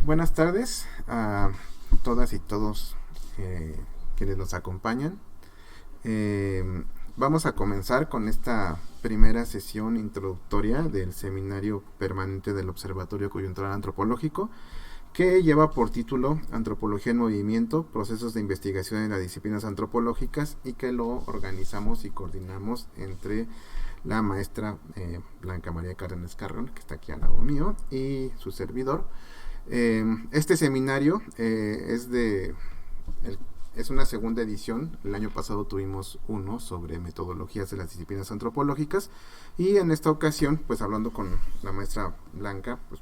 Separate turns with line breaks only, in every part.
Buenas tardes a todas y todos quienes nos acompañan. Vamos a comenzar con esta primera sesión introductoria del Seminario Permanente del Observatorio Coyuntural Antropológico, que lleva por título Antropología en Movimiento, Procesos de Investigación en las Disciplinas Antropológicas, y que lo organizamos y coordinamos entre la maestra Blanca María Cárdenas Carrión, que está aquí al lado mío, y su servidor. Este seminario es una segunda edición. El año pasado tuvimos uno sobre metodologías de las disciplinas antropológicas, y en esta ocasión, pues hablando con la maestra Blanca, pues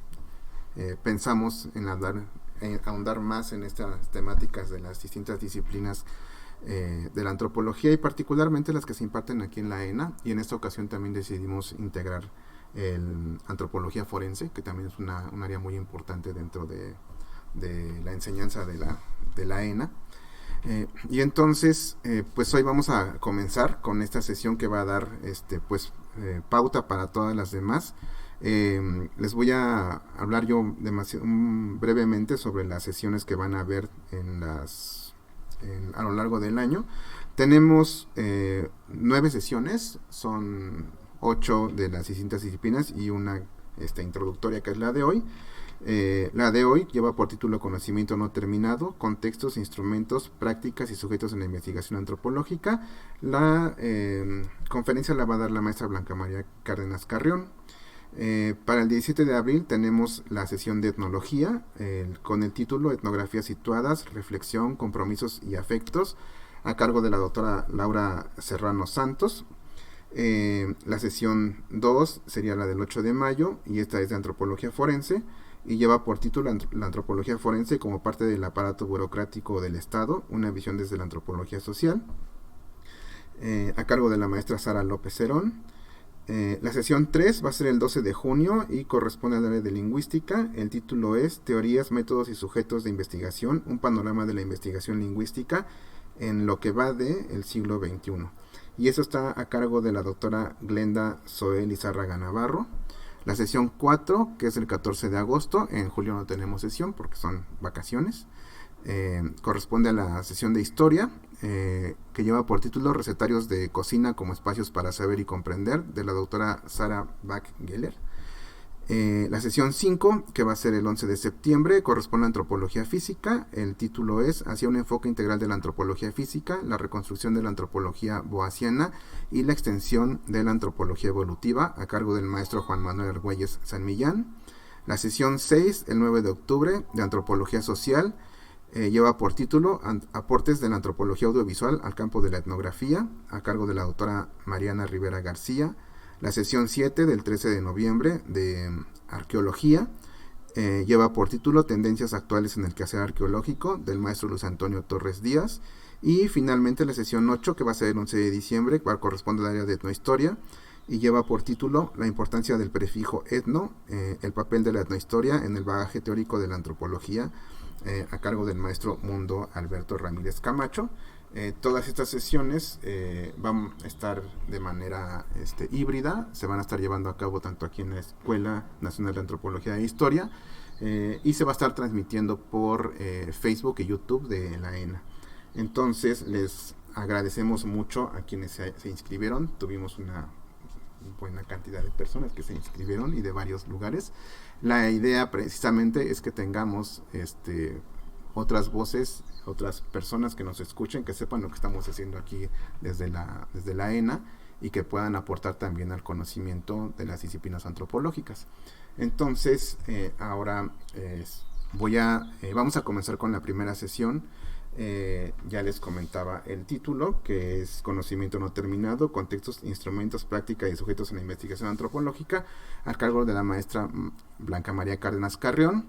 pensamos en ahondar más en estas temáticas de las distintas disciplinas de la antropología, y particularmente las que se imparten aquí en la ENA, y en esta ocasión también decidimos integrar el antropología forense, que también es un área muy importante dentro de la enseñanza de la ENA. Y entonces, pues hoy vamos a comenzar con esta sesión que va a dar pauta para todas las demás. Les voy a hablar yo brevemente sobre las sesiones que van a haber a lo largo del año. Tenemos 9 sesiones, son 8 de las distintas disciplinas y una introductoria, que es la de hoy. La de hoy lleva por título Conocimiento no terminado, contextos, instrumentos, prácticas y sujetos en la investigación antropológica. La conferencia la va a dar la maestra Blanca María Cárdenas Carrión. Para el 17 de abril tenemos la sesión de etnología con el título Etnografías situadas, reflexión, compromisos y afectos, a cargo de la doctora Laura Serrano Santos. La sesión 2 sería la del 8 de mayo, y esta es de antropología forense, y lleva por título La antropología forense como parte del aparato burocrático del Estado, una visión desde la antropología social, a cargo de la maestra Sara López Cerón. La sesión 3 va a ser el 12 de junio y corresponde al área de lingüística. El título es Teorías, métodos y sujetos de investigación, un panorama de la investigación lingüística en lo que va del siglo XXI. Y eso está a cargo de la doctora Glenda Zoé Lizárraga Navarro. La sesión 4, que es el 14 de agosto, en julio no tenemos sesión porque son vacaciones, corresponde a la sesión de historia, que lleva por título Recetarios de cocina como espacios para saber y comprender, de la doctora Sara Bach-Geller. La sesión 5, que va a ser el 11 de septiembre, corresponde a antropología física. El título es Hacia un enfoque integral de la antropología física, la reconstrucción de la antropología boasiana y la extensión de la antropología evolutiva, a cargo del maestro Juan Manuel Argüelles San Millán. La sesión 6, el 9 de octubre, de antropología social, lleva por título Aportes de la antropología audiovisual al campo de la etnografía, a cargo de la doctora Mariana Rivera García. La sesión 7 del 13 de noviembre, de arqueología, lleva por título Tendencias actuales en el quehacer arqueológico, del maestro Luis Antonio Torres Díaz. Y finalmente la sesión 8, que va a ser el 11 de diciembre, cual corresponde al área de etnohistoria, y lleva por título La importancia del prefijo etno, el papel de la etnohistoria en el bagaje teórico de la antropología, a cargo del maestro Mundo Alberto Ramírez Camacho. Todas estas sesiones van a estar de manera híbrida, se van a estar llevando a cabo tanto aquí en la Escuela Nacional de Antropología e Historia, y se va a estar transmitiendo por Facebook y YouTube de la ENA. Entonces les agradecemos mucho a quienes se inscribieron. Tuvimos una buena cantidad de personas que se inscribieron y de varios lugares. La idea precisamente es que tengamos otras voces, otras personas que nos escuchen, que sepan lo que estamos haciendo aquí desde la ENA, y que puedan aportar también al conocimiento de las disciplinas antropológicas. Entonces, ahora vamos a comenzar con la primera sesión. Ya les comentaba el título, que es Conocimiento no terminado, contextos, instrumentos, práctica y sujetos en la investigación antropológica, a cargo de la maestra Blanca María Cárdenas Carrión.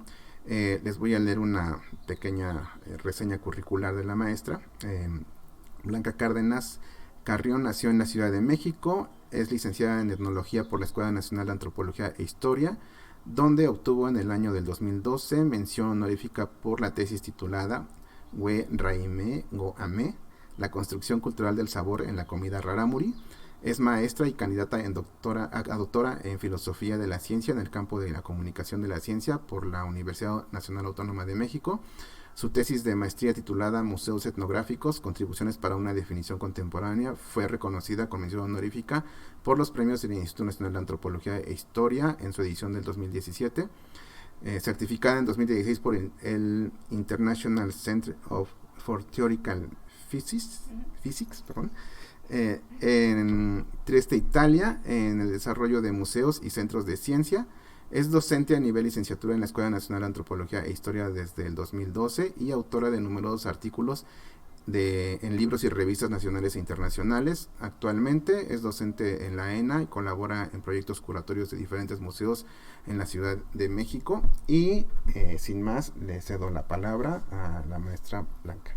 Les voy a leer una pequeña reseña curricular de la maestra. Blanca Cárdenas Carrión nació en la Ciudad de México, es licenciada en etnología por la Escuela Nacional de Antropología e Historia, donde obtuvo en el año del 2012 mención honorífica por la tesis titulada We Raime Go Ame, la construcción cultural del sabor en la comida rarámuri, Es maestra y candidata a doctora en Filosofía de la Ciencia en el campo de la comunicación de la ciencia por la Universidad Nacional Autónoma de México. Su tesis de maestría titulada Museos etnográficos, contribuciones para una definición contemporánea, fue reconocida con mención honorífica por los premios del Instituto Nacional de Antropología e Historia en su edición del 2017, certificada en 2016 por el International Center for Theoretical Physics, en Trieste, Italia, en el desarrollo de museos y centros de ciencia. Es docente a nivel licenciatura en la Escuela Nacional de Antropología e Historia desde el 2012 y autora de numerosos artículos en libros y revistas nacionales e internacionales. Actualmente es docente en la ENA y colabora en proyectos curatorios de diferentes museos en la Ciudad de México. Y sin más, le cedo la palabra a la maestra Blanca.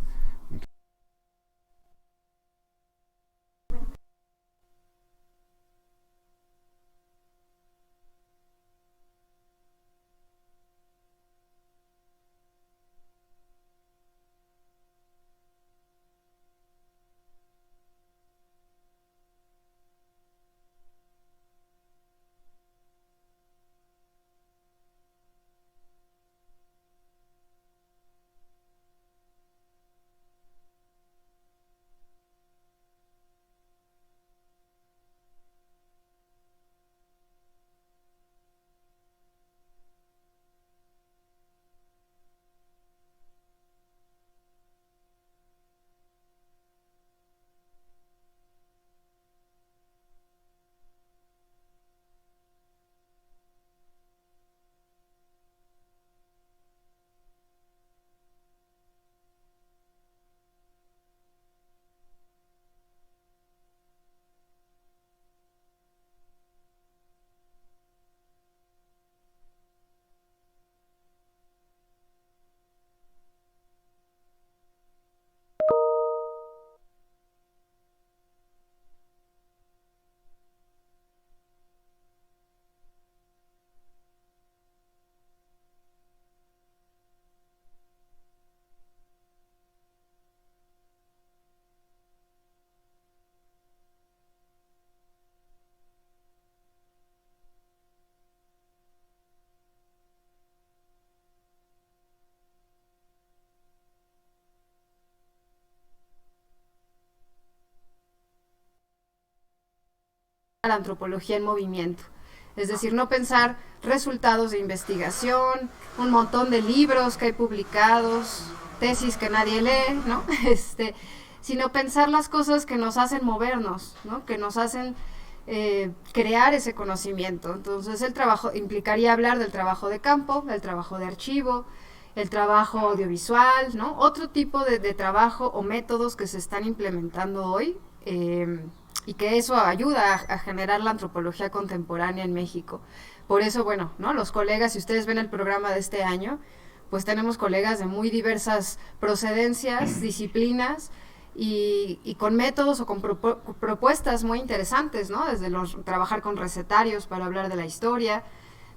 La antropología en movimiento. Es decir, no pensar resultados de investigación, un montón de libros que hay publicados, tesis que nadie lee, ¿no? Sino pensar las cosas que nos hacen movernos, ¿no? Que nos hacen crear ese conocimiento. Entonces el trabajo implicaría hablar del trabajo de campo, del trabajo de archivo, el trabajo audiovisual, ¿no? Otro tipo de trabajo o métodos que se están implementando hoy, y que eso ayuda a generar la antropología contemporánea en México. Por eso, bueno, ¿no? Los colegas, si ustedes ven el programa de este año, pues tenemos colegas de muy diversas procedencias, disciplinas, y con métodos o con propuestas muy interesantes, ¿no? Desde trabajar con recetarios para hablar de la historia,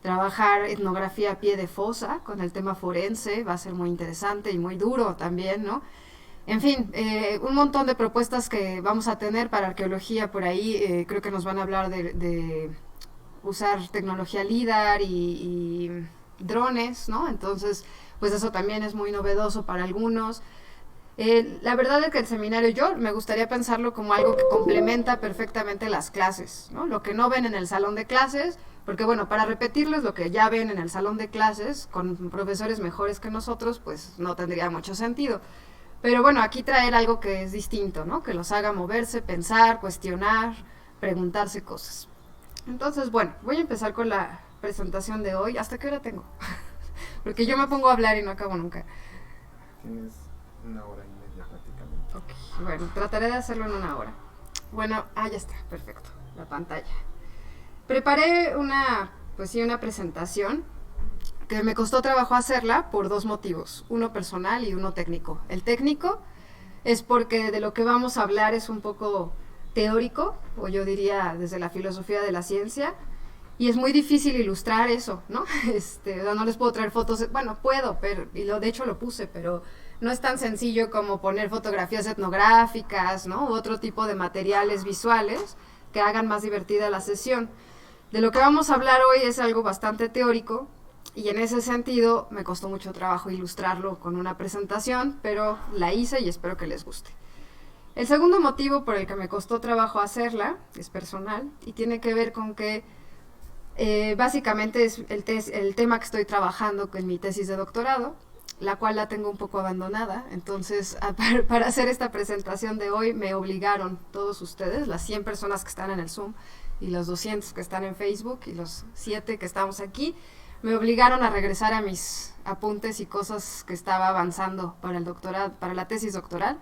trabajar etnografía a pie de fosa con el tema forense, va a ser muy interesante y muy duro también, ¿no? En fin, un montón de propuestas que vamos a tener para arqueología por ahí. Creo que nos van a hablar de usar tecnología LIDAR y drones, ¿no? Entonces, pues eso también es muy novedoso para algunos. La verdad es que el seminario yo me gustaría pensarlo como algo que complementa perfectamente las clases, ¿no? Lo que no ven en el salón de clases, porque bueno, para repetirles lo que ya ven en el salón de clases con profesores mejores que nosotros, pues no tendría mucho sentido. Pero bueno, aquí traer algo que es distinto, ¿no? Que los haga moverse, pensar, cuestionar, preguntarse cosas. Entonces, bueno, voy a empezar con la presentación de hoy. ¿Hasta qué hora tengo? Porque yo me pongo a hablar y no acabo nunca.
Tienes 1 hora y media prácticamente.
Ok, bueno, trataré de hacerlo en 1 hora. Bueno, ya está, perfecto, la pantalla. Preparé una presentación que me costó trabajo hacerla por 2 motivos, uno personal y uno técnico. El técnico es porque de lo que vamos a hablar es un poco teórico, o yo diría desde la filosofía de la ciencia, y es muy difícil ilustrar eso, ¿no? No les puedo traer fotos, bueno, puedo, pero, de hecho lo puse, pero no es tan sencillo como poner fotografías etnográficas, ¿no? U otro tipo de materiales visuales. que hagan más divertida la sesión. De lo que vamos a hablar hoy es algo bastante teórico, y en ese sentido me costó mucho trabajo ilustrarlo con una presentación, pero la hice y espero que les guste. El segundo motivo por el que me costó trabajo hacerla es personal y tiene que ver con que básicamente es el tema que estoy trabajando con mi tesis de doctorado, la cual la tengo un poco abandonada. Entonces, para hacer esta presentación de hoy me obligaron todos ustedes, las 100 personas que están en el Zoom y los 200 que están en Facebook y los 7 que estamos aquí, me obligaron a regresar a mis apuntes y cosas que estaba avanzando para el doctorado, para la tesis doctoral,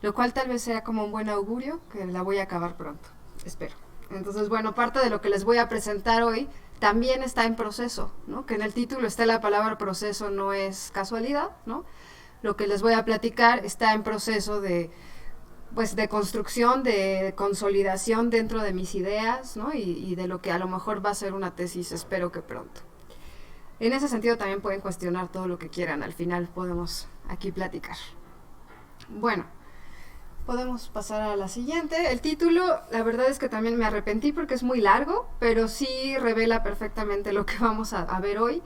lo cual tal vez sea como un buen augurio, que la voy a acabar pronto, espero. Entonces, bueno, parte de lo que les voy a presentar hoy también está en proceso, ¿no? Que en el título esté la palabra proceso no es casualidad, ¿no? Lo que les voy a platicar está en proceso de construcción, de consolidación dentro de mis ideas, ¿no? Y de lo que a lo mejor va a ser una tesis, espero que pronto. En ese sentido también pueden cuestionar todo lo que quieran, al final podemos aquí platicar. Bueno, podemos pasar a la siguiente. El título, la verdad es que también me arrepentí porque es muy largo, pero sí revela perfectamente lo que vamos a ver hoy,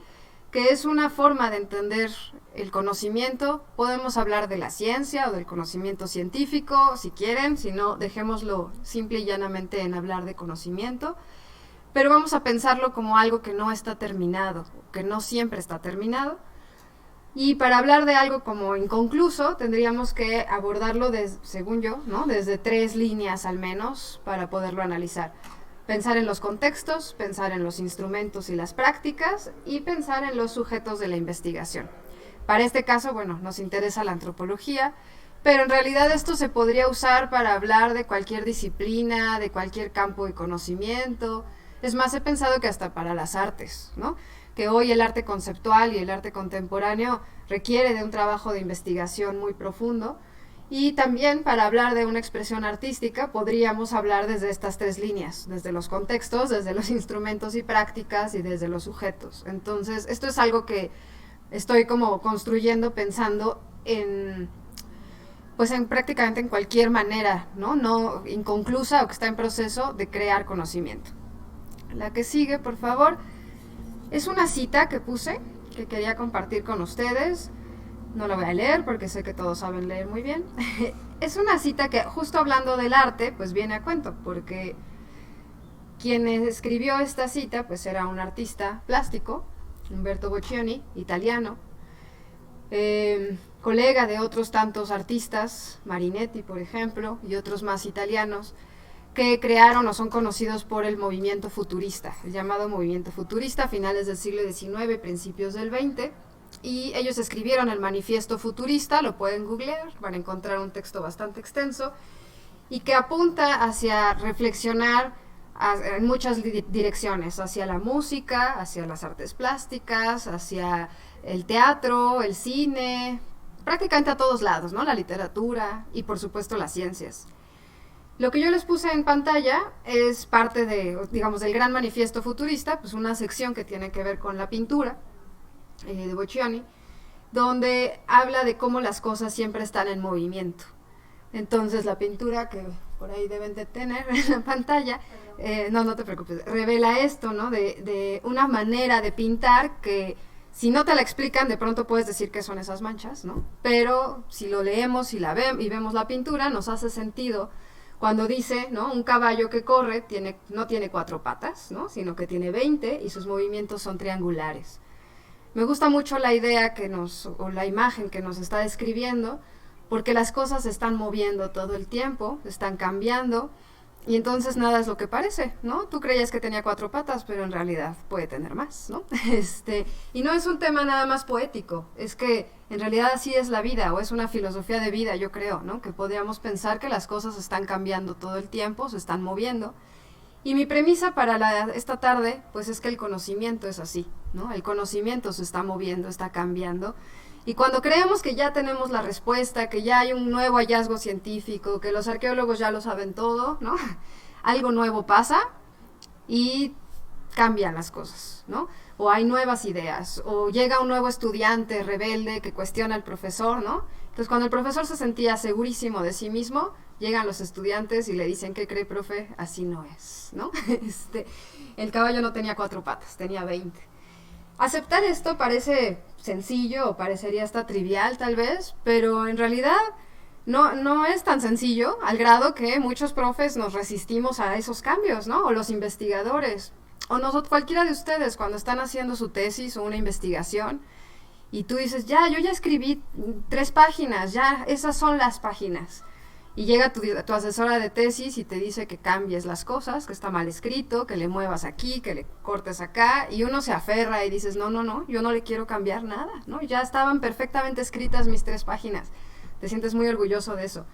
que es una forma de entender el conocimiento. Podemos hablar de la ciencia o del conocimiento científico, si quieren, si no, dejémoslo simple y llanamente en hablar de conocimiento, pero vamos a pensarlo como algo que no está terminado, que no siempre está terminado. Y para hablar de algo como inconcluso, tendríamos que abordarlo, según yo, ¿no? Desde 3 líneas al menos para poderlo analizar. Pensar en los contextos, pensar en los instrumentos y las prácticas, y pensar en los sujetos de la investigación. Para este caso, bueno, nos interesa la antropología, pero en realidad esto se podría usar para hablar de cualquier disciplina, de cualquier campo de conocimiento. Es más, he pensado que hasta para las artes, ¿no? Que hoy el arte conceptual y el arte contemporáneo requiere de un trabajo de investigación muy profundo, y también para hablar de una expresión artística podríamos hablar desde estas 3 líneas, desde los contextos, desde los instrumentos y prácticas y desde los sujetos. Entonces, esto es algo que estoy como construyendo, pensando en prácticamente en cualquier manera, no inconclusa o que está en proceso de crear conocimiento. La que sigue, por favor. Es una cita que puse, que quería compartir con ustedes. No la voy a leer porque sé que todos saben leer muy bien. Es una cita que, justo hablando del arte, pues viene a cuento, porque quien escribió esta cita, pues era un artista plástico, Umberto Boccioni, italiano, colega de otros tantos artistas, Marinetti, por ejemplo, y otros más italianos, que crearon o son conocidos por el movimiento futurista, el llamado movimiento futurista, a finales del siglo XIX, principios del XX, y ellos escribieron el manifiesto futurista, lo pueden googlear, van a encontrar un texto bastante extenso, y que apunta hacia reflexionar en muchas direcciones, hacia la música, hacia las artes plásticas, hacia el teatro, el cine, prácticamente a todos lados, ¿no? La literatura y por supuesto las ciencias. Lo que yo les puse en pantalla es parte de, digamos, del gran manifiesto futurista, pues una sección que tiene que ver con la pintura de Boccioni, donde habla de cómo las cosas siempre están en movimiento. Entonces la pintura, que por ahí deben de tener en la pantalla, no te preocupes, revela esto, ¿no? De una manera de pintar que, si no te la explican, de pronto puedes decir qué son esas manchas, ¿no? Pero si lo leemos y vemos la pintura, nos hace sentido cuando dice, ¿no? Un caballo que corre no tiene 4 patas, ¿no? Sino que tiene 20 y sus movimientos son triangulares. Me gusta mucho la idea o la imagen que nos está describiendo, porque las cosas se están moviendo todo el tiempo, están cambiando, y entonces nada es lo que parece, ¿no? Tú creías que tenía 4 patas, pero en realidad puede tener más, ¿no? Y no es un tema nada más poético, es que en realidad así es la vida, o es una filosofía de vida, yo creo, ¿no? Que podríamos pensar que las cosas están cambiando todo el tiempo, se están moviendo. Y mi premisa para esta tarde, pues es que el conocimiento es así, ¿no? El conocimiento se está moviendo, está cambiando. Y cuando creemos que ya tenemos la respuesta, que ya hay un nuevo hallazgo científico, que los arqueólogos ya lo saben todo, ¿no? Algo nuevo pasa y cambian las cosas, ¿no? O hay nuevas ideas, o llega un nuevo estudiante rebelde que cuestiona al profesor, ¿no? Entonces, cuando el profesor se sentía segurísimo de sí mismo, llegan los estudiantes y le dicen, ¿qué cree, profe? Así no es, ¿no? El caballo no tenía 4 patas, tenía 20. Aceptar esto parece sencillo o parecería hasta trivial tal vez, pero en realidad no es tan sencillo, al grado que muchos profes nos resistimos a esos cambios, ¿no? O los investigadores, o nosotros, cualquiera de ustedes, cuando están haciendo su tesis o una investigación, y tú dices, yo ya escribí 3 páginas, ya, esas son las páginas. Y llega tu asesora de tesis y te dice que cambies las cosas, que está mal escrito, que le muevas aquí, que le cortes acá, y uno se aferra y dices, no, yo no le quiero cambiar nada, ¿no? Ya estaban perfectamente escritas mis 3 páginas. Te sientes muy orgulloso de eso.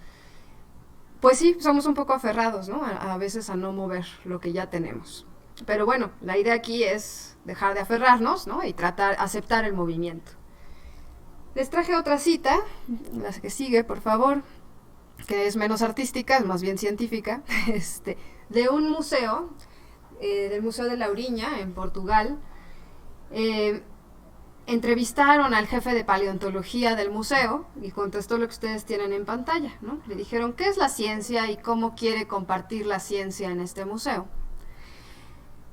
Pues sí, somos un poco aferrados, ¿no? A veces a no mover lo que ya tenemos. Pero bueno, la idea aquí es dejar de aferrarnos, ¿no? Y aceptar el movimiento. Les traje otra cita, la que sigue, por favor, que es menos artística, es más bien científica, de un museo, del Museo de Lourinhã, en Portugal. Entrevistaron al jefe de paleontología del museo y contestó lo que ustedes tienen en pantalla, ¿no? Le dijeron, ¿qué es la ciencia y cómo quiere compartir la ciencia en este museo?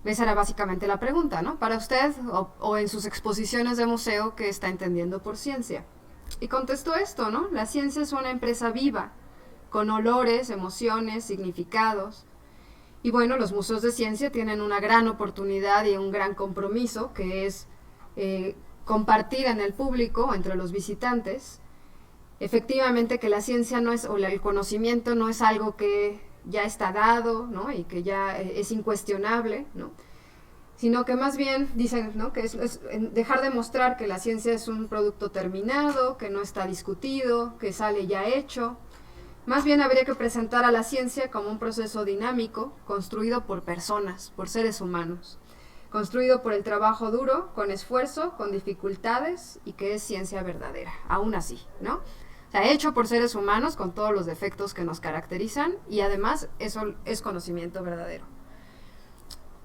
Esa era básicamente la pregunta, ¿no? Para usted o en sus exposiciones de museo, ¿qué está entendiendo por ciencia? Y contestó esto, ¿no? La ciencia es una empresa viva, con olores, emociones, significados. Y bueno, los museos de ciencia tienen una gran oportunidad y un gran compromiso, que es compartir en el público, entre los visitantes, efectivamente que la ciencia no es, o el conocimiento no es algo que ya está dado, ¿no? Y que ya es incuestionable, ¿no? Sino que más bien dicen, ¿no? Que es dejar de mostrar que la ciencia es un producto terminado, que no está discutido, que sale ya hecho. Más bien habría que presentar a la ciencia como un proceso dinámico, construido por personas, por seres humanos, construido por el trabajo duro, con esfuerzo, con dificultades, y que es ciencia verdadera, aún así, ¿no? O sea, hecho por seres humanos con todos los defectos que nos caracterizan, y además eso es conocimiento verdadero.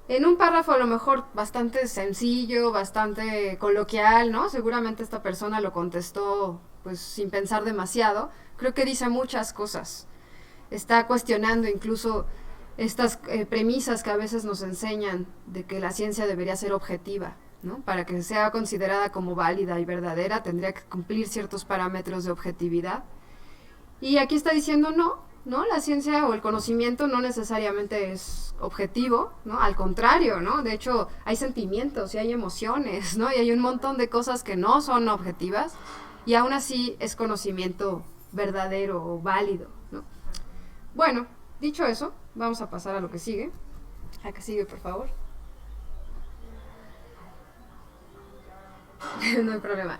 En un párrafo a lo mejor bastante sencillo, bastante coloquial, ¿no? Seguramente esta persona lo contestó pues sin pensar demasiado. Creo que dice muchas cosas. Está cuestionando incluso estas premisas que a veces nos enseñan de que la ciencia debería ser objetiva, ¿no? Para que sea considerada como válida y verdadera tendría que cumplir ciertos parámetros de objetividad. Y aquí está diciendo no, la ciencia o el conocimiento no necesariamente es objetivo, ¿no? Al contrario, ¿no? De hecho, hay sentimientos y hay emociones, ¿no? Y hay un montón de cosas que no son objetivas y aún así es conocimiento verdadero o válido, ¿no? Bueno, dicho eso, vamos a pasar a lo que sigue. A que sigue, por favor. No hay problema.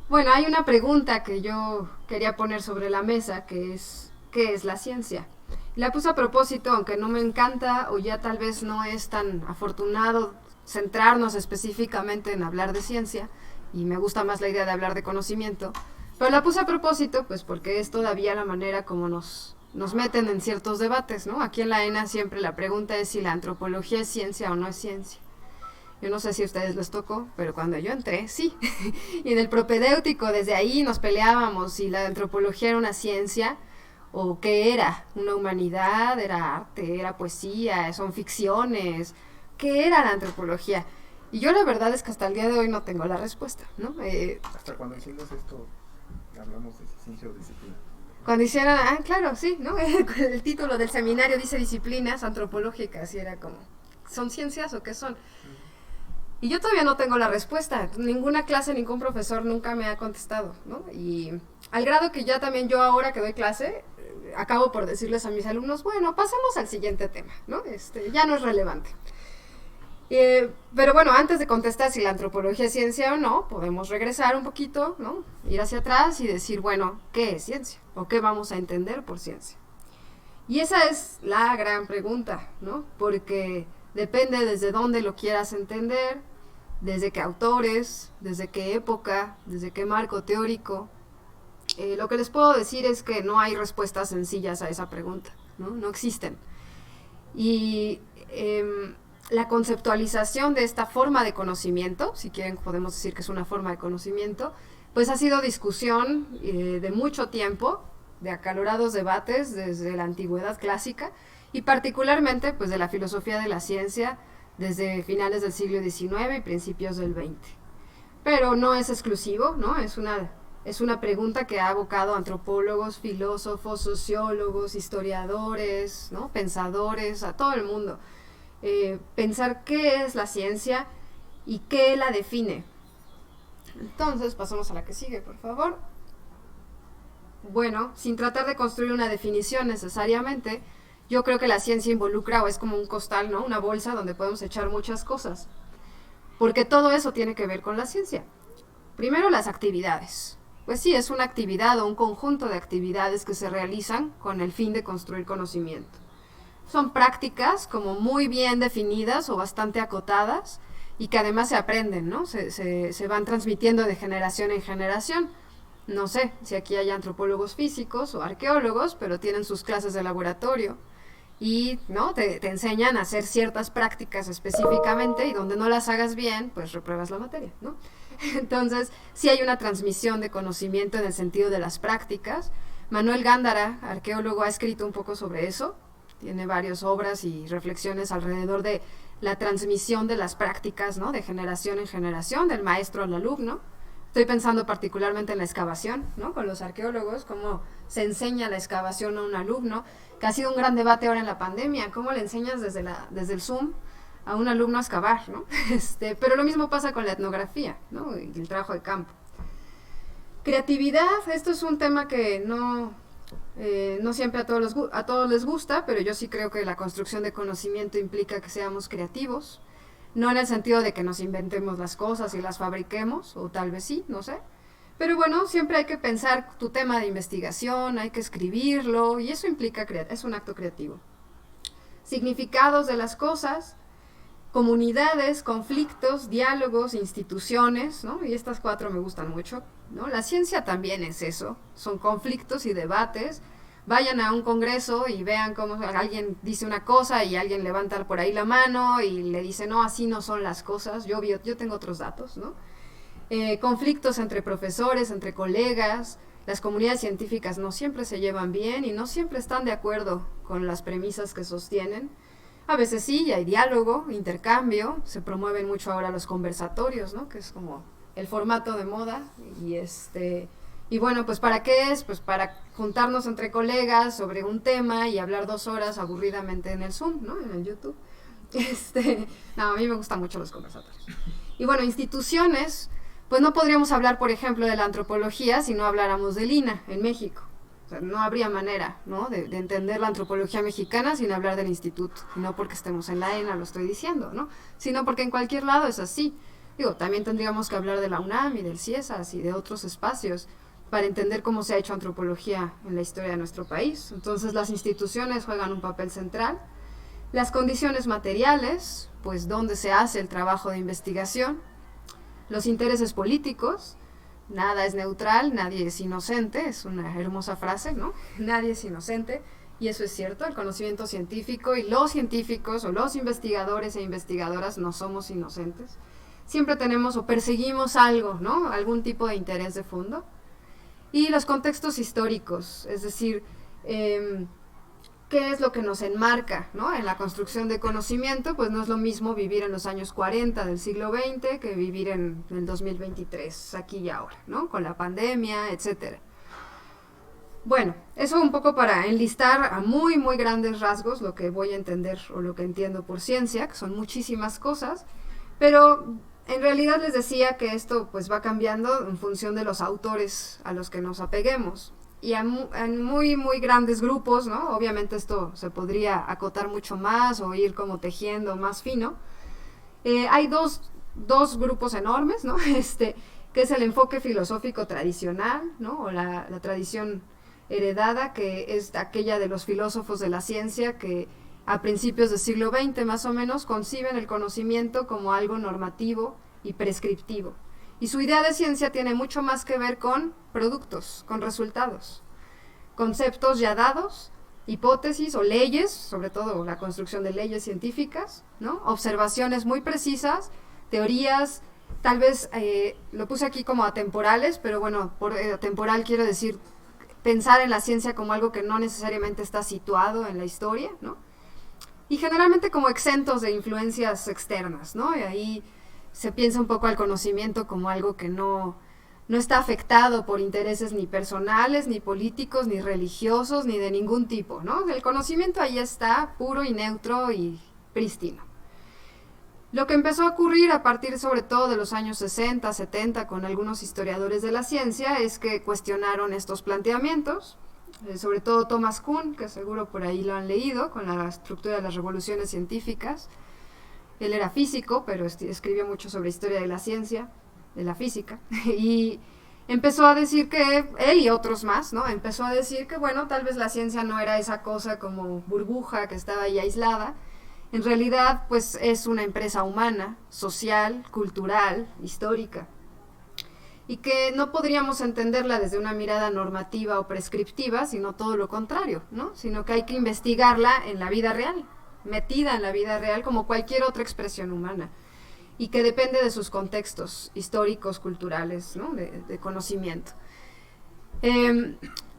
Bueno, hay una pregunta que yo quería poner sobre la mesa, que es, ¿qué es la ciencia? La puse a propósito, aunque no me encanta o ya tal vez no es tan afortunado centrarnos específicamente en hablar de ciencia, y me gusta más la idea de hablar de conocimiento, pero la puse a propósito pues porque es todavía la manera como nos meten en ciertos debates, ¿no? Aquí en la ENA siempre la pregunta es si la antropología es ciencia o no es ciencia. Yo no sé si a ustedes les tocó, pero cuando yo entré, sí. Y en el propedéutico, desde ahí nos peleábamos si la antropología era una ciencia o qué era. Una humanidad, era arte, era poesía, son ficciones. ¿Qué era la antropología? Y yo la verdad es que hasta el día de hoy no tengo la respuesta, ¿no?
Hasta cuando hicimos esto, hablamos de ciencia o disciplina.
Cuando hicieron, claro, sí, ¿no? El título del seminario dice disciplinas antropológicas y era como, ¿son ciencias o qué son? Y yo todavía no tengo la respuesta. Ninguna clase, ningún profesor nunca me ha contestado, ¿no? Y al grado que ya también yo ahora que doy clase, acabo por decirles a mis alumnos, bueno, pasemos al siguiente tema, ¿no? Ya no es relevante. Pero bueno, antes de contestar si la antropología es ciencia o no, podemos regresar un poquito, ¿no? Ir hacia atrás y decir, bueno, ¿qué es ciencia? ¿O qué vamos a entender por ciencia? Y esa es la gran pregunta, ¿no? Porque depende desde dónde lo quieras entender, desde qué autores, desde qué época, desde qué marco teórico. Lo que les puedo decir es que no hay respuestas sencillas a esa pregunta, ¿no? No existen. Y la conceptualización de esta forma de conocimiento, si quieren podemos decir que es una forma de conocimiento, pues ha sido discusión de mucho tiempo, de acalorados debates desde la antigüedad clásica y particularmente pues de la filosofía de la ciencia desde finales del siglo XIX y principios del XX. Pero no es exclusivo, ¿no? Es una pregunta que ha abocado a antropólogos, filósofos, sociólogos, historiadores, ¿no? Pensadores, a todo el mundo. Pensar qué es la ciencia y qué la define. Entonces, pasamos a la que sigue, por favor. Bueno, sin tratar de construir una definición necesariamente, yo creo que la ciencia involucra, o es como un costal, ¿no? Una bolsa donde podemos echar muchas cosas. Porque todo eso tiene que ver con la ciencia. Primero, las actividades. Pues sí, es una actividad o un conjunto de actividades que se realizan con el fin de construir conocimiento. Son prácticas como muy bien definidas o bastante acotadas y que además se aprenden, ¿no? Se van transmitiendo de generación en generación. No sé si aquí hay antropólogos físicos o arqueólogos, pero tienen sus clases de laboratorio y ¿no? te enseñan a hacer ciertas prácticas específicamente y donde no las hagas bien, pues repruebas la materia, ¿no? Entonces, sí hay una transmisión de conocimiento en el sentido de las prácticas. Manuel Gándara, arqueólogo, ha escrito un poco sobre eso. Tiene varias obras y reflexiones alrededor de la transmisión de las prácticas, ¿no? De generación en generación, del maestro al alumno. Estoy pensando particularmente en la excavación, ¿no? Con los arqueólogos, cómo se enseña la excavación a un alumno, que ha sido un gran debate ahora en la pandemia, cómo le enseñas desde el Zoom a un alumno a excavar, ¿no? Pero lo mismo pasa con la etnografía, ¿no? Y el trabajo de campo. Creatividad, esto es un tema que no siempre a todos les gusta, pero yo sí creo que la construcción de conocimiento implica que seamos creativos, no en el sentido de que nos inventemos las cosas y las fabriquemos, o tal vez sí, no sé. Pero bueno, siempre hay que pensar tu tema de investigación, hay que escribirlo, y eso implica, es un acto creativo. Significados de las cosas, comunidades, conflictos, diálogos, instituciones, ¿no? Y estas 4 me gustan mucho, ¿no? La ciencia también es eso, son conflictos y debates. Vayan a un congreso y vean cómo alguien dice una cosa y alguien levanta por ahí la mano y le dice, no, así no son las cosas, yo tengo otros datos, ¿no? Conflictos entre profesores, entre colegas, las comunidades científicas no siempre se llevan bien y no siempre están de acuerdo con las premisas que sostienen. A veces sí, hay diálogo, intercambio, se promueven mucho ahora los conversatorios, ¿no? Que es como el formato de moda y bueno, pues ¿para qué es? Pues para juntarnos entre colegas sobre un tema y hablar 2 horas aburridamente en el Zoom, ¿no? En el YouTube. No, a mí me gustan mucho los conversatorios. Y bueno, instituciones, pues no podríamos hablar, por ejemplo, de la antropología si no habláramos del INAH en México. O sea, no habría manera, ¿no? de entender la antropología mexicana sin hablar del instituto. Y no porque estemos en la ENA, lo estoy diciendo, ¿no? Sino porque en cualquier lado es así. Digo, también tendríamos que hablar de la UNAM y del CIESAS y de otros espacios para entender cómo se ha hecho antropología en la historia de nuestro país. Entonces, las instituciones juegan un papel central. Las condiciones materiales, pues dónde se hace el trabajo de investigación. Los intereses políticos, nada es neutral, nadie es inocente, es una hermosa frase, ¿no? Nadie es inocente, y eso es cierto, el conocimiento científico y los científicos o los investigadores e investigadoras no somos inocentes. Siempre tenemos o perseguimos algo, ¿no? Algún tipo de interés de fondo. Y los contextos históricos, es decir, ¿qué es lo que nos enmarca, ¿no? En la construcción de conocimiento? Pues no es lo mismo vivir en los años 40 del siglo XX que vivir en el 2023, aquí y ahora, ¿no? Con la pandemia, etcétera. Bueno, eso un poco para enlistar a muy, muy grandes rasgos lo que voy a entender o lo que entiendo por ciencia, que son muchísimas cosas, pero en realidad les decía que esto pues va cambiando en función de los autores a los que nos apeguemos. Y en muy, muy grandes grupos, ¿no? Obviamente esto se podría acotar mucho más o ir como tejiendo más fino. Hay dos grupos enormes, ¿no? Que es el enfoque filosófico tradicional, ¿no? O la tradición heredada, que es aquella de los filósofos de la ciencia que a principios del siglo XX más o menos conciben el conocimiento como algo normativo y prescriptivo. Y su idea de ciencia tiene mucho más que ver con productos, con resultados, conceptos ya dados, hipótesis o leyes, sobre todo la construcción de leyes científicas, ¿no? Observaciones muy precisas, teorías, tal vez lo puse aquí como atemporales, pero bueno, por atemporal quiero decir pensar en la ciencia como algo que no necesariamente está situado en la historia, ¿no? Y generalmente como exentos de influencias externas, ¿no? Y ahí se piensa un poco al conocimiento como algo que no está afectado por intereses ni personales, ni políticos, ni religiosos, ni de ningún tipo, ¿no? El conocimiento ahí está puro y neutro y prístino. Lo que empezó a ocurrir a partir sobre todo de los años 60, 70 con algunos historiadores de la ciencia es que cuestionaron estos planteamientos, sobre todo Thomas Kuhn, que seguro por ahí lo han leído, con la estructura de las revoluciones científicas. Él era físico, pero escribió mucho sobre historia de la ciencia, de la física, y empezó a decir que, él y otros más, ¿no? Empezó a decir que, bueno, tal vez la ciencia no era esa cosa como burbuja que estaba ahí aislada. En realidad, pues es una empresa humana, social, cultural, histórica, y que no podríamos entenderla desde una mirada normativa o prescriptiva, sino todo lo contrario, ¿no? Sino que hay que investigarla en la vida real, metida en la vida real como cualquier otra expresión humana, y que depende de sus contextos históricos, culturales, ¿no? de conocimiento.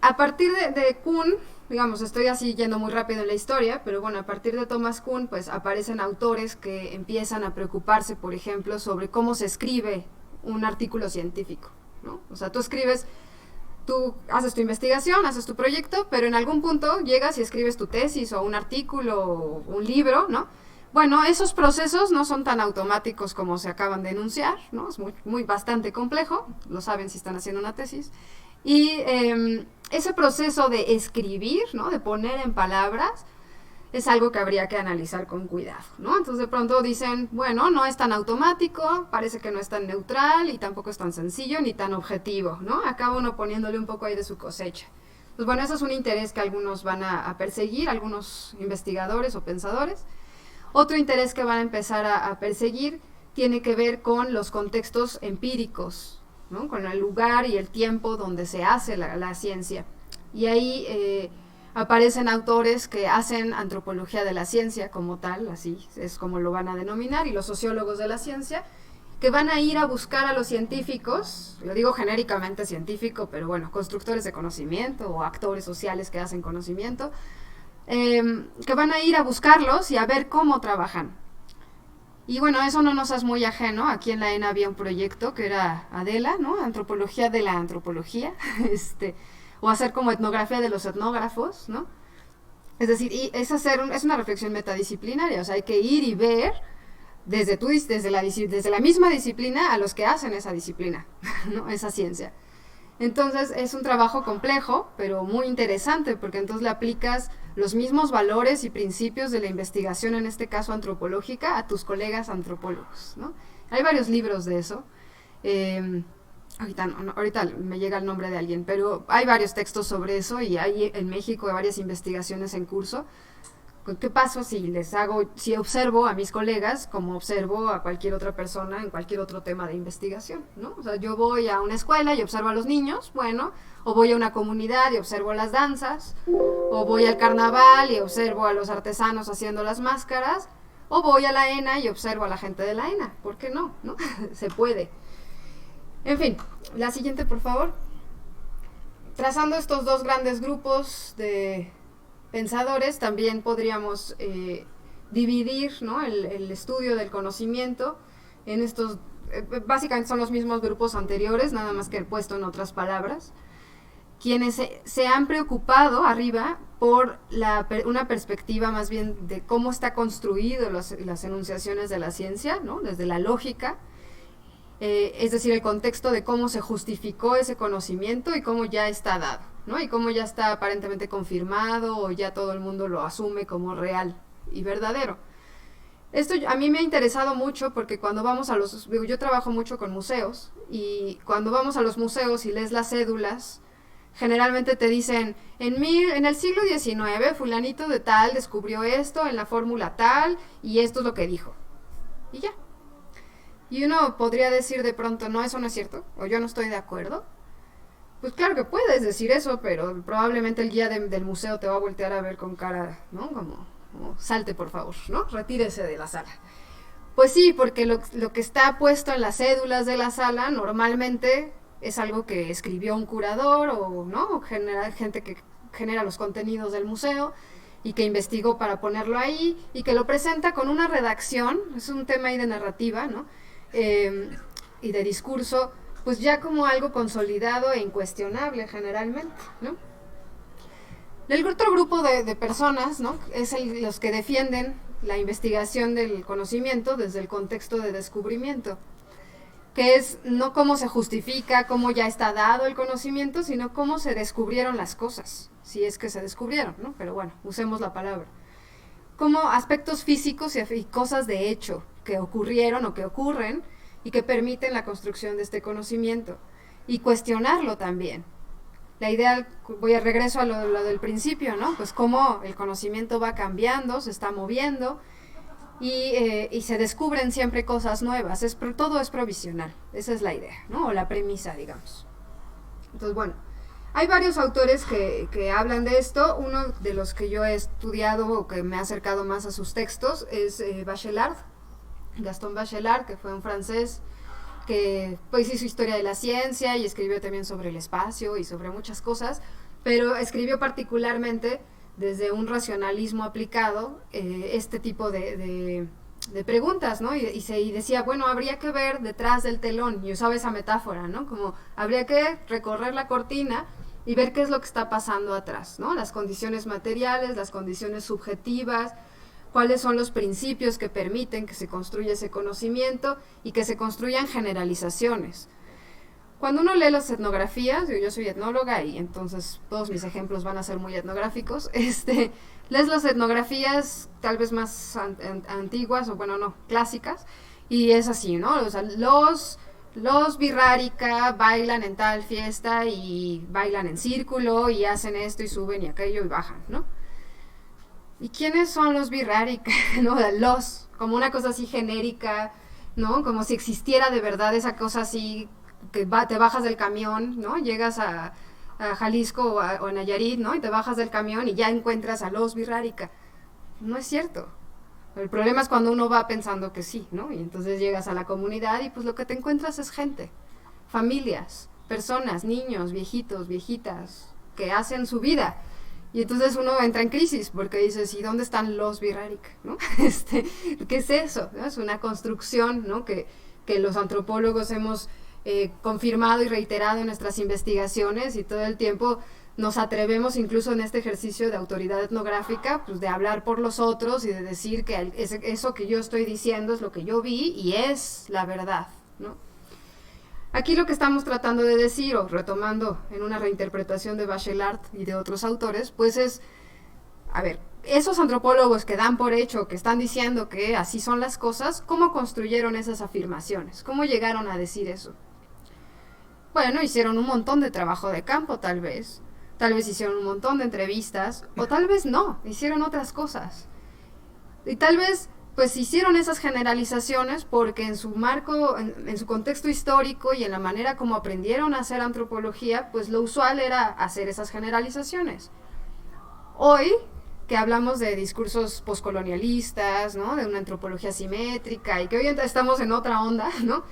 A partir de Kuhn, digamos, estoy así yendo muy rápido en la historia, pero bueno, a partir de Thomas Kuhn, pues aparecen autores que empiezan a preocuparse, por ejemplo, sobre cómo se escribe un artículo científico, ¿no? O sea, tú haces tu investigación, haces tu proyecto, pero en algún punto llegas y escribes tu tesis o un artículo o un libro, ¿no? Bueno, esos procesos no son tan automáticos como se acaban de enunciar, ¿no? Es bastante complejo, lo saben si están haciendo una tesis. Y ese proceso de escribir, ¿no? De poner en palabras, es algo que habría que analizar con cuidado, ¿no? Entonces de pronto dicen, bueno, no es tan automático, parece que no es tan neutral y tampoco es tan sencillo ni tan objetivo, ¿no? Acaba uno poniéndole un poco ahí de su cosecha. Pues bueno, eso es un interés que algunos van a perseguir, algunos investigadores o pensadores. Otro interés que van a empezar a perseguir tiene que ver con los contextos empíricos, ¿no? Con el lugar y el tiempo donde se hace la ciencia. Y ahí aparecen autores que hacen antropología de la ciencia como tal, así es como lo van a denominar, y los sociólogos de la ciencia, que van a ir a buscar a los científicos, lo digo genéricamente científico, pero bueno, constructores de conocimiento o actores sociales que hacen conocimiento, que van a ir a buscarlos y a ver cómo trabajan. Y bueno, eso no nos es muy ajeno. Aquí en la ENA había un proyecto que era ADELA, ¿no? Antropología de la antropología, o hacer como etnografía de los etnógrafos, ¿no? Es decir, es una reflexión metadisciplinaria, o sea, hay que ir y ver desde la misma disciplina a los que hacen esa disciplina, ¿no? Esa ciencia. Entonces es un trabajo complejo, pero muy interesante, porque entonces le aplicas los mismos valores y principios de la investigación, en este caso antropológica, a tus colegas antropólogos, ¿no? Hay varios libros de eso. Ahorita me llega el nombre de alguien, pero hay varios textos sobre eso y hay en México varias investigaciones en curso. ¿Qué pasa si observo a mis colegas como observo a cualquier otra persona en cualquier otro tema de investigación, ¿no? O sea, yo voy a una escuela y observo a los niños, bueno, o voy a una comunidad y observo las danzas, o voy al carnaval y observo a los artesanos haciendo las máscaras, o voy a la ENA y observo a la gente de la ENA. ¿Por qué no? ¿No? Se puede. En fin, la siguiente, por favor. Trazando estos dos grandes grupos de pensadores, también podríamos dividir, ¿no? el estudio del conocimiento en estos, básicamente son los mismos grupos anteriores, nada más que puesto en otras palabras, quienes se han preocupado arriba por una perspectiva más bien de cómo está construido las enunciaciones de la ciencia, ¿no? Desde la lógica, es decir, el contexto de cómo se justificó ese conocimiento y cómo ya está dado, ¿no? Y cómo ya está aparentemente confirmado o ya todo el mundo lo asume como real y verdadero. Esto a mí me ha interesado mucho porque cuando vamos yo trabajo mucho con museos, y cuando vamos a los museos y lees las cédulas, generalmente te dicen, en el siglo XIX fulanito de tal descubrió esto en la fórmula tal y esto es lo que dijo. Y ya. Y uno podría decir de pronto, no, eso no es cierto, o yo no estoy de acuerdo. Pues claro que puedes decir eso, pero probablemente el guía del museo te va a voltear a ver con cara, ¿no? Como salte por favor, ¿no? Retírese de la sala. Pues sí, porque lo que está puesto en las cédulas de la sala normalmente es algo que escribió un curador o no, gente que genera los contenidos del museo y que investigó para ponerlo ahí y que lo presenta con una redacción, es un tema ahí de narrativa, ¿no? Y de discurso, pues ya como algo consolidado e incuestionable generalmente, ¿no? El otro grupo de personas, ¿no? Es los que defienden la investigación del conocimiento desde el contexto de descubrimiento, que es no cómo se justifica, cómo ya está dado el conocimiento, sino cómo se descubrieron las cosas, si es que se descubrieron, ¿no? Pero bueno, usemos la palabra. Como aspectos físicos y cosas de hecho que ocurrieron o que ocurren y que permiten la construcción de este conocimiento. Y cuestionarlo también. La idea, voy a regreso a lo del principio, ¿no? Pues cómo el conocimiento va cambiando, se está moviendo y se descubren siempre cosas nuevas. Todo es provisional, esa es la idea, ¿no? O la premisa, digamos. Entonces, bueno, hay varios autores que hablan de esto. Uno de los que yo he estudiado o que me ha acercado más a sus textos es Bachelard, Gaston Bachelard, que fue un francés que pues hizo historia de la ciencia y escribió también sobre el espacio y sobre muchas cosas, pero escribió particularmente desde un racionalismo aplicado este tipo de preguntas, ¿no? Y decía, bueno, habría que ver detrás del telón, y usaba esa metáfora, ¿no? Como habría que recorrer la cortina y ver qué es lo que está pasando atrás, ¿no? Las condiciones materiales, las condiciones subjetivas, cuáles son los principios que permiten que se construya ese conocimiento y que se construyan generalizaciones. Cuando uno lee las etnografías, yo soy etnóloga y entonces todos mis ejemplos van a ser muy etnográficos, lees las etnografías tal vez más antiguas, o bueno, no, clásicas, y es así, ¿no? O sea, los birrárica bailan en tal fiesta y bailan en círculo y hacen esto y suben y aquello y bajan, ¿no? ¿Y quiénes son los birrárica? ¿No? Como una cosa así genérica, ¿no? Como si existiera de verdad esa cosa así, que te bajas del camión, ¿no? Llegas a Jalisco o a Nayarit, ¿no? Y te bajas del camión y ya encuentras a los birrárica. No es cierto. El problema es cuando uno va pensando que sí, ¿no? Y entonces llegas a la comunidad y pues lo que te encuentras es gente, familias, personas, niños, viejitos, viejitas, que hacen su vida. Y entonces uno entra en crisis porque dices, ¿y dónde están los birrárica? ¿No? ¿Qué es eso? ¿No? Es una construcción, ¿no? que los antropólogos hemos confirmado y reiterado en nuestras investigaciones, y todo el tiempo nos atrevemos, incluso en este ejercicio de autoridad etnográfica, pues de hablar por los otros y de decir que eso que yo estoy diciendo es lo que yo vi y es la verdad, ¿no? Aquí lo que estamos tratando de decir, o retomando en una reinterpretación de Bachelard y de otros autores, pues es, a ver, esos antropólogos que dan por hecho, que están diciendo que así son las cosas, ¿cómo construyeron esas afirmaciones? ¿Cómo llegaron a decir eso? Bueno, hicieron un montón de trabajo de campo, tal vez hicieron un montón de entrevistas, o tal vez no, hicieron otras cosas. Y tal vez pues hicieron esas generalizaciones porque en su marco, en su contexto histórico y en la manera como aprendieron a hacer antropología, pues lo usual era hacer esas generalizaciones. Hoy, que hablamos de discursos poscolonialistas, ¿no? De una antropología simétrica, y que hoy estamos en otra onda, ¿no?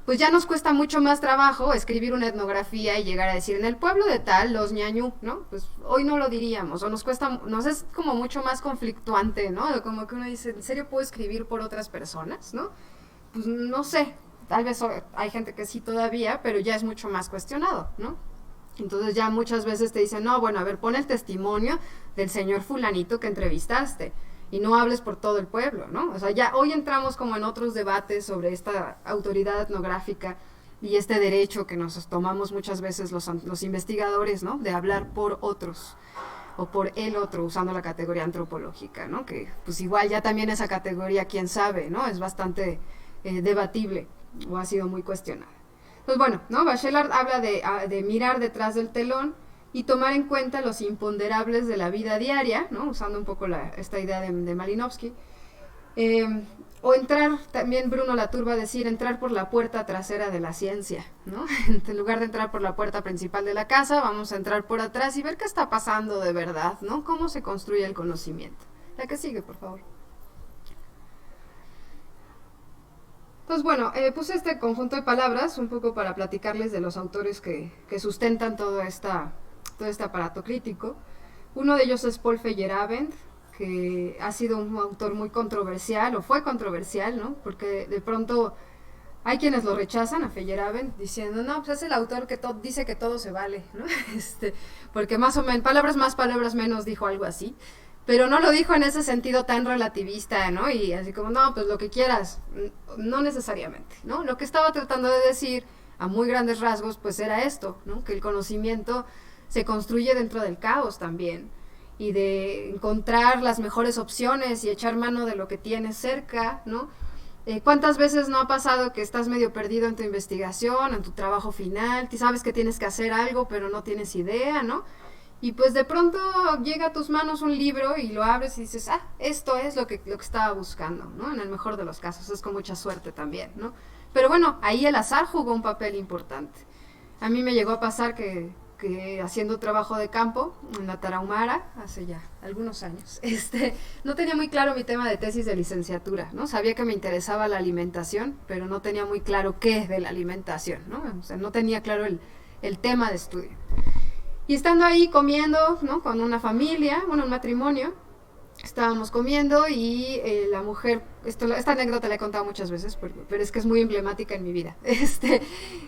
Pues ya nos cuesta mucho más trabajo escribir una etnografía y llegar a decir, en el pueblo de tal, los ñañú, ¿no? Pues hoy no lo diríamos, o nos es como mucho más conflictuante, ¿no? Como que uno dice, ¿en serio puedo escribir por otras personas, no? Pues no sé, tal vez hay gente que sí todavía, pero ya es mucho más cuestionado, ¿no? Entonces ya muchas veces te dicen, no, bueno, a ver, pon el testimonio del señor fulanito que entrevistaste, y no hables por todo el pueblo, ¿no? O sea, ya hoy entramos como en otros debates sobre esta autoridad etnográfica y este derecho que nos tomamos muchas veces los investigadores, ¿no? De hablar por otros o por el otro, usando la categoría antropológica, ¿no? Que pues igual ya también esa categoría, quién sabe, ¿no? Es bastante debatible o ha sido muy cuestionada. Pues bueno, ¿no? Bachelard habla de mirar detrás del telón y tomar en cuenta los imponderables de la vida diaria, ¿no? Usando un poco esta idea de Malinowski. O entrar, también Bruno Latour va a decir, entrar por la puerta trasera de la ciencia, ¿no? En lugar de entrar por la puerta principal de la casa, vamos a entrar por atrás y ver qué está pasando de verdad, ¿no? Cómo se construye el conocimiento. La que sigue, por favor. Entonces, bueno, puse este conjunto de palabras un poco para platicarles de los autores que sustentan todo este aparato crítico. Uno de ellos es Paul Feyerabend, que ha sido un autor muy controversial, o fue controversial, ¿no? Porque de pronto hay quienes lo rechazan a Feyerabend diciendo, no, pues es el autor que dice que todo se vale, ¿no? Porque más o menos, palabras más, palabras menos, dijo algo así. Pero no lo dijo en ese sentido tan relativista, ¿no? Y así como, no, pues lo que quieras, no necesariamente, ¿no? Lo que estaba tratando de decir, a muy grandes rasgos, pues era esto, ¿no? Que el conocimiento se construye dentro del caos también, y de encontrar las mejores opciones y echar mano de lo que tienes cerca, ¿no? ¿Cuántas veces no ha pasado que estás medio perdido en tu investigación, en tu trabajo final, que sabes que tienes que hacer algo, pero no tienes idea, ¿no? Y pues de pronto llega a tus manos un libro y lo abres y dices, esto es lo que estaba buscando, ¿no? En el mejor de los casos, es con mucha suerte también, ¿no? Pero bueno, ahí el azar jugó un papel importante. A mí me llegó a pasar que haciendo trabajo de campo en la Tarahumara, hace ya algunos años, no tenía muy claro mi tema de tesis de licenciatura, ¿no? Sabía que me interesaba la alimentación, pero no tenía muy claro qué es de la alimentación, ¿no? O sea, no tenía claro el tema de estudio. Y estando ahí comiendo, ¿no? Con una familia, bueno, un matrimonio, estábamos comiendo y la mujer, esta anécdota la he contado muchas veces, pero es que es muy emblemática en mi vida.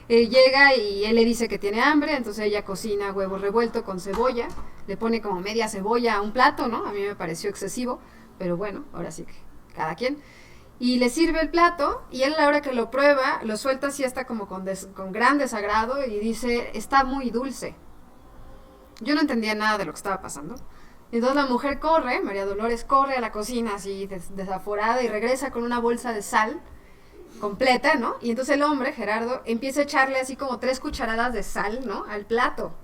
Llega y él le dice que tiene hambre, entonces ella cocina huevo revuelto con cebolla, le pone como media cebolla a un plato, ¿no? A mí me pareció excesivo, pero bueno, ahora sí que cada quien. Y le sirve el plato y él a la hora que lo prueba, lo suelta así hasta como con gran desagrado y dice, está muy dulce. Yo no entendía nada de lo que estaba pasando. Entonces la mujer corre, María Dolores corre a la cocina así desaforada y regresa con una bolsa de sal completa, ¿no? Y entonces el hombre, Gerardo, empieza a echarle así como 3 cucharadas de sal, ¿no? Al plato.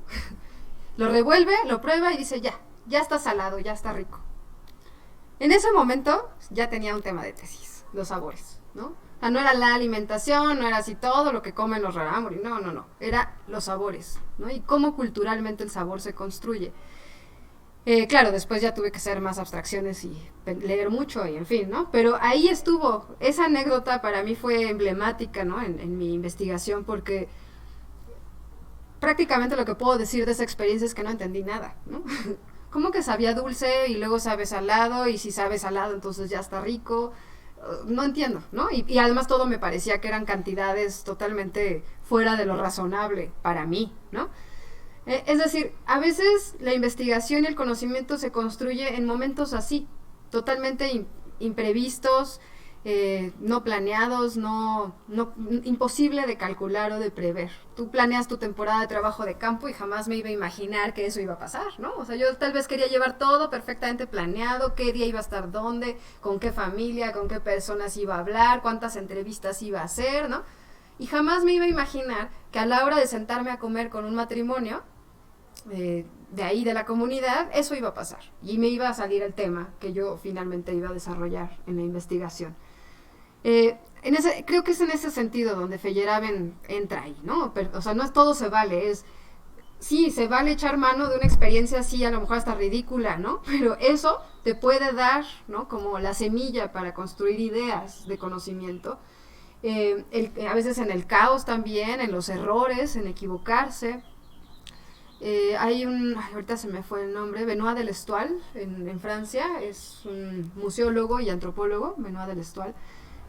Lo revuelve, lo prueba y dice, ya está salado, ya está rico. En ese momento ya tenía un tema de tesis, los sabores, ¿no? O sea, no era la alimentación, no era así todo lo que comen los rarámuris, no, era los sabores, ¿no? Y cómo culturalmente el sabor se construye. Claro, después ya tuve que hacer más abstracciones y leer mucho y en fin, ¿no? Pero ahí estuvo, esa anécdota para mí fue emblemática, ¿no? En mi investigación, porque prácticamente lo que puedo decir de esa experiencia es que no entendí nada, ¿no? ¿Cómo que sabía dulce y luego sabe salado? Y si sabe salado entonces ya está rico. No entiendo, ¿no? Y además todo me parecía que eran cantidades totalmente fuera de lo razonable para mí, ¿no? Es decir, a veces la investigación y el conocimiento se construye en momentos así, totalmente imprevistos, no planeados, imposible de calcular o de prever. Tú planeas tu temporada de trabajo de campo y jamás me iba a imaginar que eso iba a pasar, ¿no? O sea, yo tal vez quería llevar todo perfectamente planeado, qué día iba a estar dónde, con qué familia, con qué personas iba a hablar, cuántas entrevistas iba a hacer, ¿no? Y jamás me iba a imaginar que a la hora de sentarme a comer con un matrimonio, de ahí de la comunidad, eso iba a pasar. Y me iba a salir el tema que yo finalmente iba a desarrollar en la investigación. Creo que es en ese sentido donde Feyerabend entra ahí, ¿no? Pero, o sea, no es todo se vale, sí, se vale echar mano de una experiencia así, a lo mejor hasta ridícula, ¿no? Pero eso te puede dar, ¿no? Como la semilla para construir ideas de conocimiento. A veces en el caos también, en los errores, en equivocarse. Hay ahorita se me fue el nombre, Benoit Delestal, en Francia, es un museólogo y antropólogo, Benoit Delestal.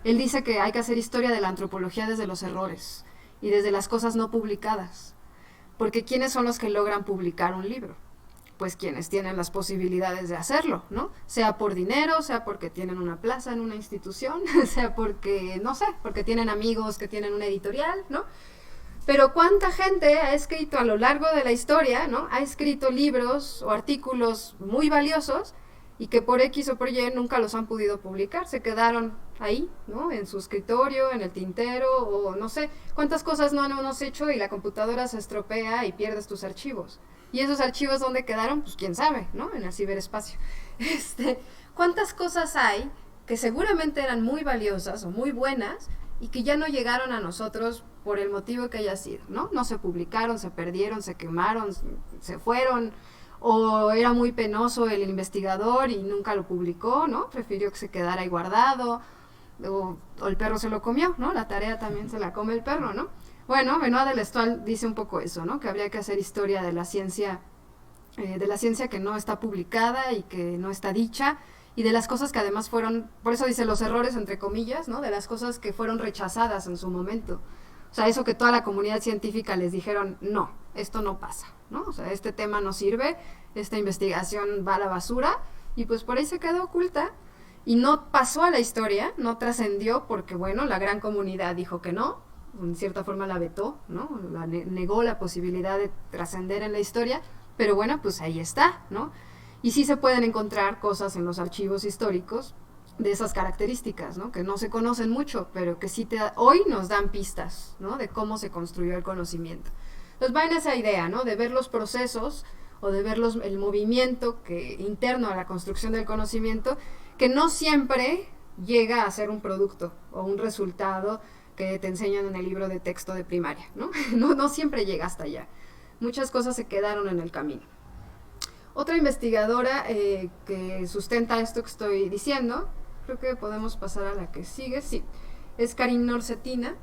Él dice que hay que hacer historia de la antropología desde los errores y desde las cosas no publicadas. Porque ¿quiénes son los que logran publicar un libro? Pues quienes tienen las posibilidades de hacerlo, ¿no? Sea por dinero, sea porque tienen una plaza en una institución, sea porque, no sé, porque tienen amigos que tienen una editorial, ¿no? Pero ¿cuánta gente ha escrito a lo largo de la historia, ¿no? Ha escrito libros o artículos muy valiosos y que por X o por Y nunca los han podido publicar, se quedaron ahí, ¿no? En su escritorio, en el tintero, o no sé, cuántas cosas no hemos hecho y la computadora se estropea y pierdes tus archivos. ¿Y esos archivos dónde quedaron? Pues quién sabe, ¿no? En el ciberespacio. ¿Cuántas cosas hay que seguramente eran muy valiosas o muy buenas y que ya no llegaron a nosotros por el motivo que haya sido, ¿no? No se publicaron, se perdieron, se quemaron, se fueron, o era muy penoso el investigador y nunca lo publicó, ¿no? Prefirió que se quedara ahí guardado. o el perro se lo comió, ¿no? La tarea también se la come el perro, ¿no? Bueno, Benoit de L'Estoile dice un poco eso, ¿no? Que habría que hacer historia de la ciencia que no está publicada y que no está dicha, y de las cosas que además fueron, por eso dice los errores entre comillas, ¿no? De las cosas que fueron rechazadas en su momento. O sea, eso que toda la comunidad científica les dijeron, no, esto no pasa, ¿no? O sea, este tema no sirve, esta investigación va a la basura, y pues por ahí se quedó oculta, y no pasó a la historia, no trascendió, porque bueno, la gran comunidad dijo que no, en cierta forma la vetó, ¿no? Negó la posibilidad de trascender en la historia, pero bueno, pues ahí está, ¿no? Y sí se pueden encontrar cosas en los archivos históricos de esas características, ¿no? Que no se conocen mucho, pero que sí hoy nos dan pistas, ¿no? De cómo se construyó el conocimiento. Entonces va en esa idea, ¿no? De ver los procesos o de ver el movimiento interno a la construcción del conocimiento, que no siempre llega a ser un producto o un resultado que te enseñan en el libro de texto de primaria, ¿no? No siempre llega hasta allá. Muchas cosas se quedaron en el camino. Otra investigadora que sustenta esto que estoy diciendo, creo que podemos pasar a la que sigue, sí, es Karin Nor-Cetina,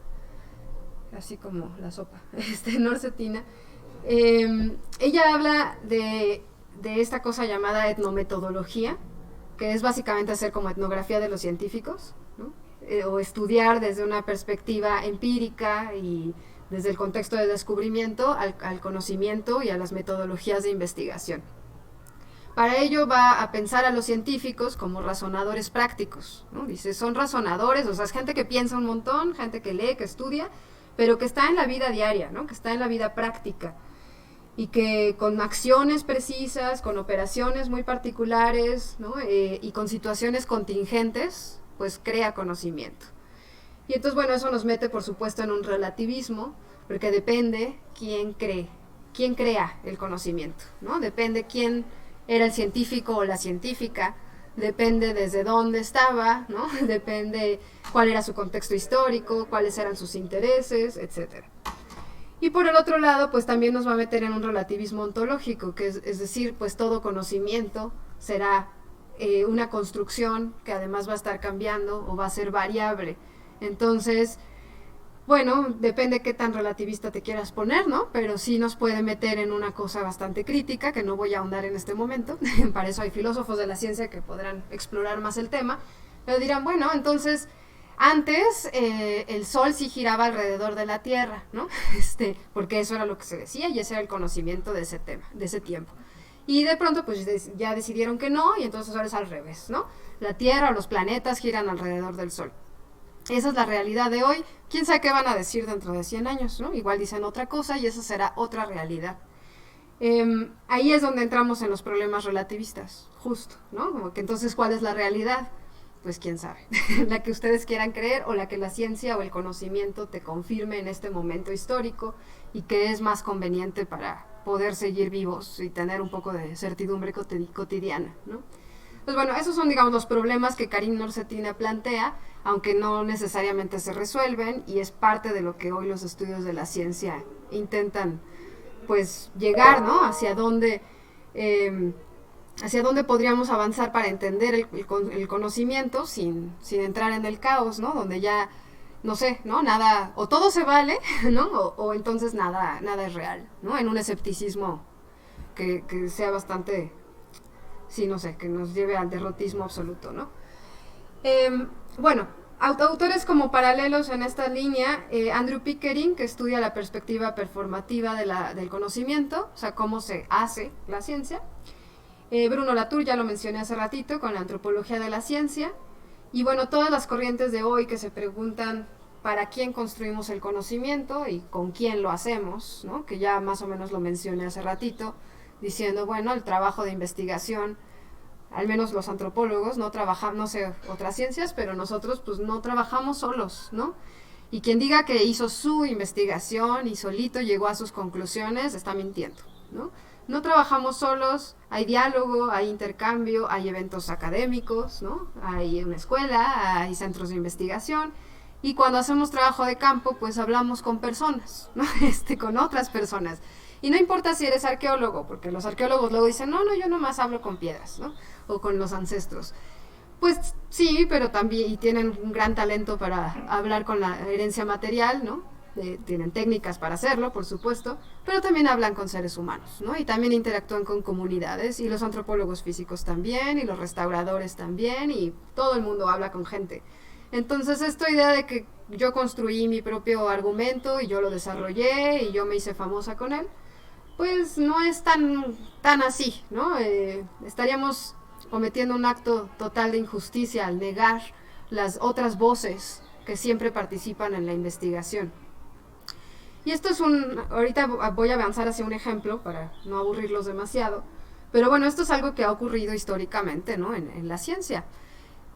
así como la sopa, Nor-Cetina. Ella habla de esta cosa llamada etnometodología, que es básicamente hacer como etnografía de los científicos, ¿no? O estudiar desde una perspectiva empírica y desde el contexto de descubrimiento al conocimiento y a las metodologías de investigación. Para ello va a pensar a los científicos como razonadores prácticos, ¿no? Dice, son razonadores, o sea, es gente que piensa un montón, gente que lee, que estudia, pero que está en la vida diaria, ¿no? Que está en la vida práctica, y que con acciones precisas, con operaciones muy particulares, ¿no? Y con situaciones contingentes, pues crea conocimiento. Y entonces, bueno, eso nos mete, por supuesto, en un relativismo, porque depende quién crea el conocimiento, ¿no? Depende quién era el científico o la científica, depende desde dónde estaba, ¿no? Depende cuál era su contexto histórico, cuáles eran sus intereses, etc. Y por el otro lado, pues también nos va a meter en un relativismo ontológico, que es decir, pues todo conocimiento será una construcción que además va a estar cambiando o va a ser variable. Entonces, bueno, depende qué tan relativista te quieras poner, ¿no? Pero sí nos puede meter en una cosa bastante crítica, que no voy a ahondar en este momento. Para eso hay filósofos de la ciencia que podrán explorar más el tema. Pero dirán, bueno, entonces, antes el Sol sí giraba alrededor de la Tierra, ¿no? Porque eso era lo que se decía y ese era el conocimiento de ese tema, de ese tiempo. Y de pronto, pues ya decidieron que no, y entonces ahora es al revés, ¿no? La Tierra o los planetas giran alrededor del Sol. Esa es la realidad de hoy. ¿Quién sabe qué van a decir dentro de 100 años, ¿no? Igual dicen otra cosa y esa será otra realidad. Ahí es donde entramos en los problemas relativistas, justo, ¿no? Como que entonces, ¿cuál es la realidad? Pues quién sabe. La que ustedes quieran creer o la que la ciencia o el conocimiento te confirme en este momento histórico y que es más conveniente para poder seguir vivos y tener un poco de certidumbre cotidiana, ¿no? Pues bueno, esos son, digamos, los problemas que Karin Nor-Cetina plantea, aunque no necesariamente se resuelven, y es parte de lo que hoy los estudios de la ciencia intentan, pues, llegar, ¿no? Hacia dónde podríamos avanzar para entender el conocimiento sin entrar en el caos, ¿no? Donde ya, no sé, ¿no? Nada, o todo se vale, ¿no? O entonces nada es real, ¿no? En un escepticismo que sea bastante... Sí, no sé, que nos lleve al derrotismo absoluto, ¿no? Bueno, autores como paralelos en esta línea, Andrew Pickering, que estudia la perspectiva performativa del conocimiento, o sea, cómo se hace la ciencia. Bruno Latour, ya lo mencioné hace ratito, con la antropología de la ciencia. Y bueno, todas las corrientes de hoy que se preguntan para quién construimos el conocimiento y con quién lo hacemos, ¿no? Que ya más o menos lo mencioné hace ratito, diciendo, bueno, el trabajo de investigación, al menos los antropólogos no trabajamos, no sé, otras ciencias, pero nosotros pues no trabajamos solos, ¿no? Y quien diga que hizo su investigación y solito llegó a sus conclusiones, está mintiendo, ¿no? No trabajamos solos, hay diálogo, hay intercambio, hay eventos académicos, ¿no? Hay una escuela, hay centros de investigación, y cuando hacemos trabajo de campo, pues hablamos con personas, ¿no? Con otras personas. Y no importa si eres arqueólogo, porque los arqueólogos luego dicen, no, yo nomás hablo con piedras, ¿no? O con los ancestros. Pues sí, pero también y tienen un gran talento para hablar con la herencia material, ¿no? Tienen técnicas para hacerlo, por supuesto, pero también hablan con seres humanos, ¿no? Y también interactúan con comunidades, y los antropólogos físicos también, y los restauradores también, y todo el mundo habla con gente. Entonces, esta idea de que yo construí mi propio argumento y yo lo desarrollé y yo me hice famosa con él, pues no es tan así, ¿no? Estaríamos cometiendo un acto total de injusticia al negar las otras voces que siempre participan en la investigación. Y esto es ahorita voy a avanzar hacia un ejemplo para no aburrirlos demasiado, pero bueno, esto es algo que ha ocurrido históricamente, ¿no? En la ciencia.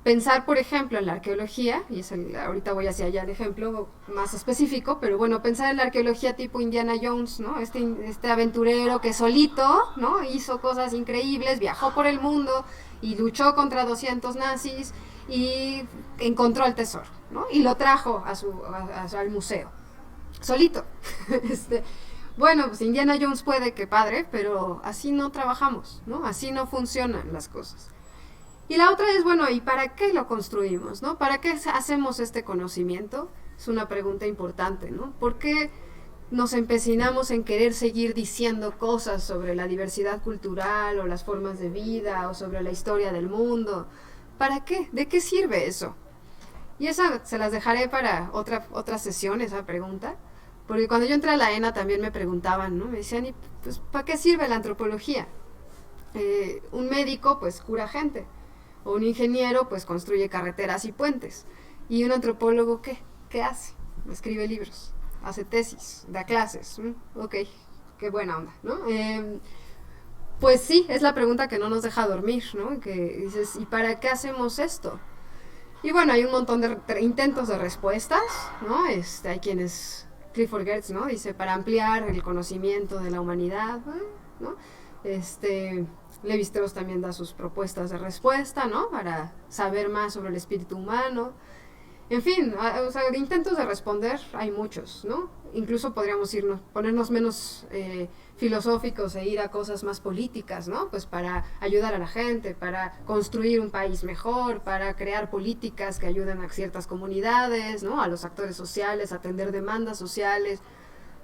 Pensar, por ejemplo, en la arqueología, y ahorita voy hacia allá el ejemplo más específico, pero bueno, pensar en la arqueología tipo Indiana Jones, ¿no? Este aventurero que solito, ¿no? Hizo cosas increíbles, viajó por el mundo y luchó contra 200 nazis y encontró el tesoro, ¿no? Y lo trajo al museo, solito. Bueno, pues Indiana Jones puede que padre, pero así no trabajamos, ¿no? Así no funcionan las cosas. Y la otra es, bueno, ¿y para qué lo construimos, no? ¿Para qué hacemos este conocimiento? Es una pregunta importante, ¿no? ¿Por qué nos empecinamos en querer seguir diciendo cosas sobre la diversidad cultural o las formas de vida o sobre la historia del mundo? ¿Para qué? ¿De qué sirve eso? Y esa se las dejaré para otra sesión, esa pregunta, porque cuando yo entré a la ENA también me preguntaban, ¿no? Me decían, ¿y pues, para qué sirve la antropología? Un médico, pues, cura gente. O un ingeniero, pues, construye carreteras y puentes. ¿Y un antropólogo qué? ¿Qué hace? Escribe libros, hace tesis, da clases. Ok, qué buena onda, ¿no? Pues sí, es la pregunta que no nos deja dormir, ¿no? Que dices, ¿y para qué hacemos esto? Y bueno, hay un montón de intentos de respuestas, ¿no? Hay quienes, Clifford Geertz, ¿no? Dice, para ampliar el conocimiento de la humanidad, ¿no? Lévi-Strauss también da sus propuestas de respuesta, ¿no? Para saber más sobre el espíritu humano. En fin, o sea, de intentos de responder hay muchos, ¿no? Incluso podríamos ponernos menos filosóficos e ir a cosas más políticas, ¿no? Pues para ayudar a la gente, para construir un país mejor, para crear políticas que ayuden a ciertas comunidades, ¿no? A los actores sociales, atender demandas sociales.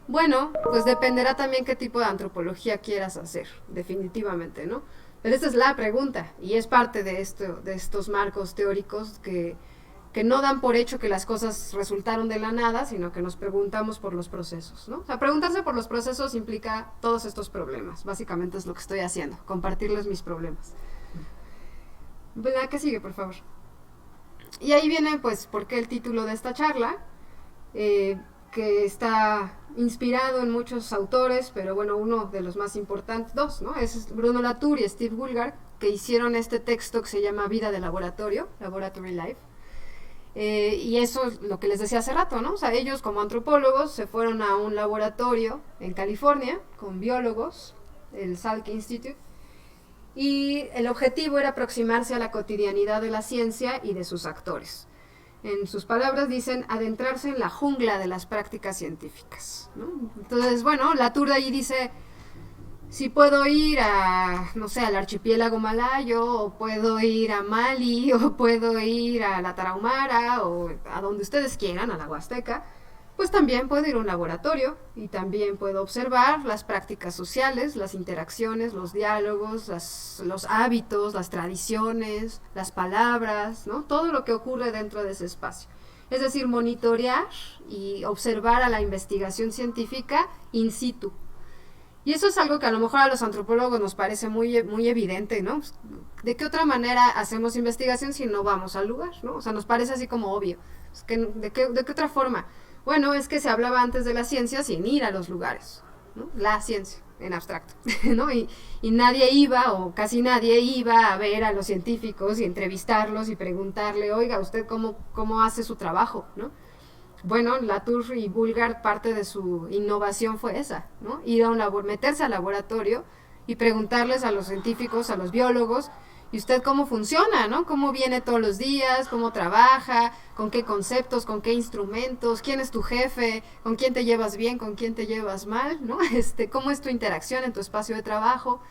Bueno, pues dependerá también qué tipo de antropología quieras hacer, definitivamente, ¿no? Pero esta es la pregunta, y es parte de estos marcos teóricos que no dan por hecho que las cosas resultaron de la nada, sino que nos preguntamos por los procesos, ¿no? O sea, preguntarse por los procesos implica todos estos problemas. Básicamente es lo que estoy haciendo, compartirles mis problemas. ¿Verdad? ¿Qué sigue, por favor? Y ahí viene, pues, ¿por qué el título de esta charla? Que está inspirado en muchos autores, pero bueno, uno de los más importantes, dos, ¿no? Es Bruno Latour y Steve Woolgar, que hicieron este texto que se llama Vida de Laboratorio, Laboratory Life. Y eso es lo que les decía hace rato, ¿no? O sea, ellos como antropólogos se fueron a un laboratorio en California con biólogos, el Salk Institute, y el objetivo era aproximarse a la cotidianidad de la ciencia y de sus actores. En sus palabras dicen adentrarse en la jungla de las prácticas científicas, ¿no? Entonces, bueno, Latour de ahí dice, si puedo ir no sé, al archipiélago malayo, o puedo ir a Mali, o puedo ir a la Tarahumara, o a donde ustedes quieran, a la Huasteca, pues también puedo ir a un laboratorio y también puedo observar las prácticas sociales, las interacciones, los diálogos, los hábitos, las tradiciones, las palabras, ¿no? Todo lo que ocurre dentro de ese espacio. Es decir, monitorear y observar a la investigación científica in situ. Y eso es algo que a lo mejor a los antropólogos nos parece muy, muy evidente, ¿no? ¿De qué otra manera hacemos investigación si no vamos al lugar, ¿no? O sea, nos parece así como obvio. ¿De qué otra forma? Bueno, es que se hablaba antes de la ciencia sin ir a los lugares, ¿no? La ciencia, en abstracto, ¿no? Y nadie iba, o casi nadie iba a ver a los científicos y entrevistarlos y preguntarle, oiga, ¿usted cómo hace su trabajo, ¿no? Bueno, Latour y Woolgar, parte de su innovación fue esa, ¿no? Ir a meterse al laboratorio y preguntarles a los científicos, a los biólogos, ¿y usted cómo funciona, no? ¿Cómo viene todos los días? ¿Cómo trabaja? ¿Con qué conceptos? ¿Con qué instrumentos? ¿Quién es tu jefe? ¿Con quién te llevas bien? ¿Con quién te llevas mal? ¿No? ¿Cómo es tu interacción en tu espacio de trabajo?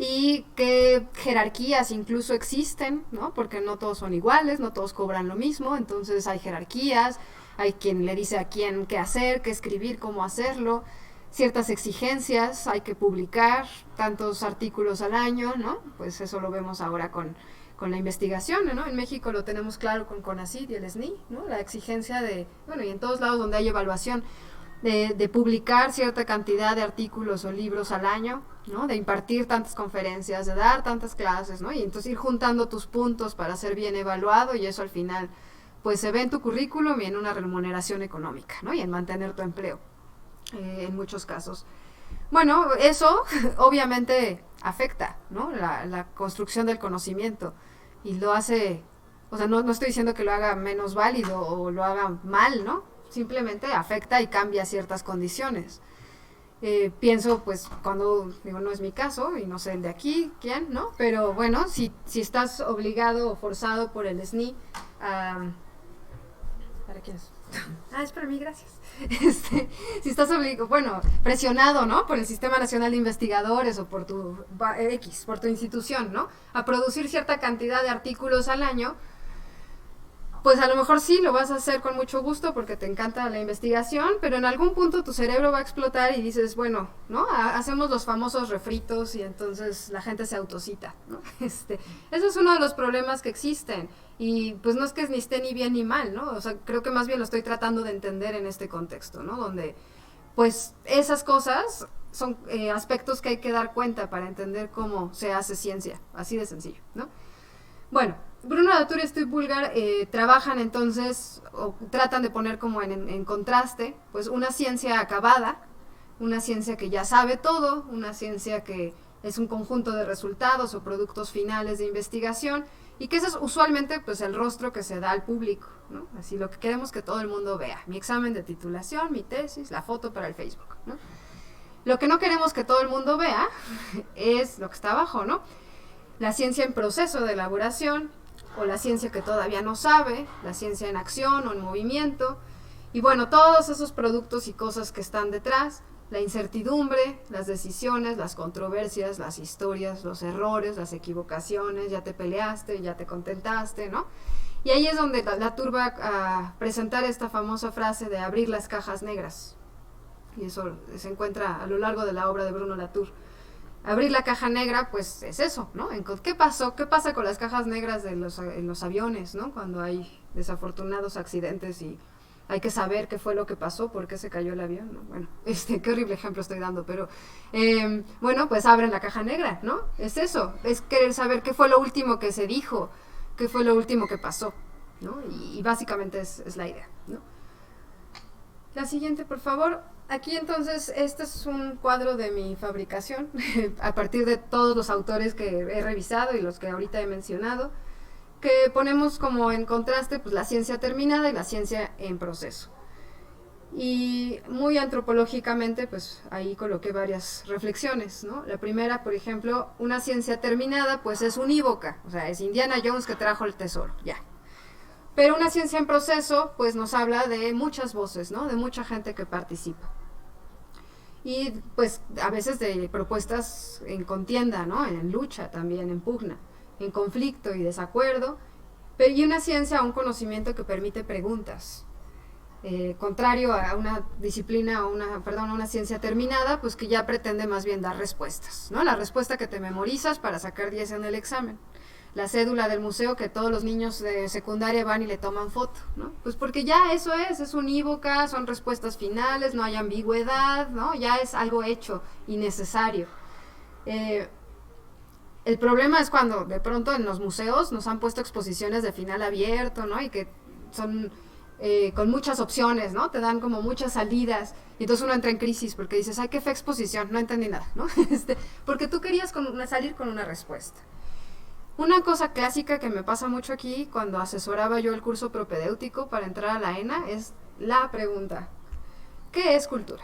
y qué jerarquías incluso existen, ¿no? Porque no todos son iguales, no todos cobran lo mismo, entonces hay jerarquías, hay quien le dice a quién qué hacer, qué escribir, cómo hacerlo, ciertas exigencias, hay que publicar tantos artículos al año, ¿no? Pues eso lo vemos ahora con la investigación, ¿no? En México lo tenemos claro con CONACYT y el SNI, ¿no? La exigencia de, bueno, y en todos lados donde hay evaluación, de publicar cierta cantidad de artículos o libros al año, ¿no? De impartir tantas conferencias, de dar tantas clases, ¿no? Y entonces ir juntando tus puntos para ser bien evaluado, y eso al final pues se ve en tu currículum y en una remuneración económica, ¿no? Y en mantener tu empleo, en muchos casos. Bueno, eso obviamente afecta, ¿no? La construcción del conocimiento, y lo hace, o sea, no estoy diciendo que lo haga menos válido o lo haga mal, ¿no? Simplemente afecta y cambia ciertas condiciones. Pienso, pues, cuando, digo, no es mi caso, y no sé el de aquí, quién, ¿no? Pero bueno, si estás obligado o forzado por el SNI a... ¿Para quién es? Es para mí, gracias. Si estás obligado, bueno, presionado, ¿no? Por el Sistema Nacional de Investigadores o por por tu institución, ¿no? A producir cierta cantidad de artículos al año, pues a lo mejor sí lo vas a hacer con mucho gusto porque te encanta la investigación, pero en algún punto tu cerebro va a explotar y dices, bueno, ¿no? Hacemos los famosos refritos y entonces la gente se autocita, ¿no? Eso es uno de los problemas que existen, y pues no es que ni esté ni bien ni mal, ¿no? O sea, creo que más bien lo estoy tratando de entender en este contexto, ¿no? Donde pues esas cosas son aspectos que hay que dar cuenta para entender cómo se hace ciencia, así de sencillo, ¿no? Bueno, Bruno Latour y Steve Bulgar trabajan entonces, o tratan de poner como en contraste, pues una ciencia acabada, una ciencia que ya sabe todo, una ciencia que es un conjunto de resultados o productos finales de investigación, y que ese es usualmente pues el rostro que se da al público, ¿no? Así lo que queremos que todo el mundo vea, mi examen de titulación, mi tesis, la foto para el Facebook, ¿no? Lo que no queremos que todo el mundo vea es lo que está abajo, ¿no? La ciencia en proceso de elaboración, o la ciencia que todavía no sabe, la ciencia en acción o en movimiento, y bueno, todos esos productos y cosas que están detrás, la incertidumbre, las decisiones, las controversias, las historias, los errores, las equivocaciones, ya te peleaste, ya te contentaste, ¿no? Y ahí es donde Latour va a presentar esta famosa frase de abrir las cajas negras, y eso se encuentra a lo largo de la obra de Bruno Latour. Abrir la caja negra, pues es eso, ¿no? ¿Qué pasó? ¿Qué pasa con las cajas negras en los aviones, ¿no? Cuando hay desafortunados accidentes y hay que saber qué fue lo que pasó, por qué se cayó el avión, ¿no? Bueno, qué horrible ejemplo estoy dando, pero bueno, pues abren la caja negra, ¿no? Es eso, es querer saber qué fue lo último que se dijo, qué fue lo último que pasó, ¿no? Y básicamente es la idea, ¿no? La siguiente, por favor. Aquí entonces, este es un cuadro de mi fabricación, a partir de todos los autores que he revisado y los que ahorita he mencionado, que ponemos como en contraste pues la ciencia terminada y la ciencia en proceso. Y muy antropológicamente, pues ahí coloqué varias reflexiones, ¿no? La primera, por ejemplo, una ciencia terminada pues es unívoca, o sea, es Indiana Jones que trajo el tesoro, ya. Pero una ciencia en proceso pues nos habla de muchas voces, ¿no? De mucha gente que participa. Y pues a veces de propuestas en contienda, ¿no? En lucha también, en pugna, en conflicto y desacuerdo, y una ciencia, un conocimiento que permite preguntas, contrario a una disciplina o una ciencia terminada, pues que ya pretende más bien dar respuestas, ¿no? La respuesta que te memorizas para sacar 10 en el examen, la cédula del museo que todos los niños de secundaria van y le toman foto, ¿no? Pues porque ya eso es unívoca, son respuestas finales, no hay ambigüedad, ¿no? Ya es algo hecho y necesario. El problema es cuando de pronto en los museos nos han puesto exposiciones de final abierto, ¿no? Y que son con muchas opciones, ¿no? Te dan como muchas salidas, y entonces uno entra en crisis porque dices, ay, qué fue exposición, no entendí nada, ¿no? Porque tú querías salir con una respuesta. Una cosa clásica que me pasa mucho aquí cuando asesoraba yo el curso propedéutico para entrar a la ENA es la pregunta, ¿qué es cultura?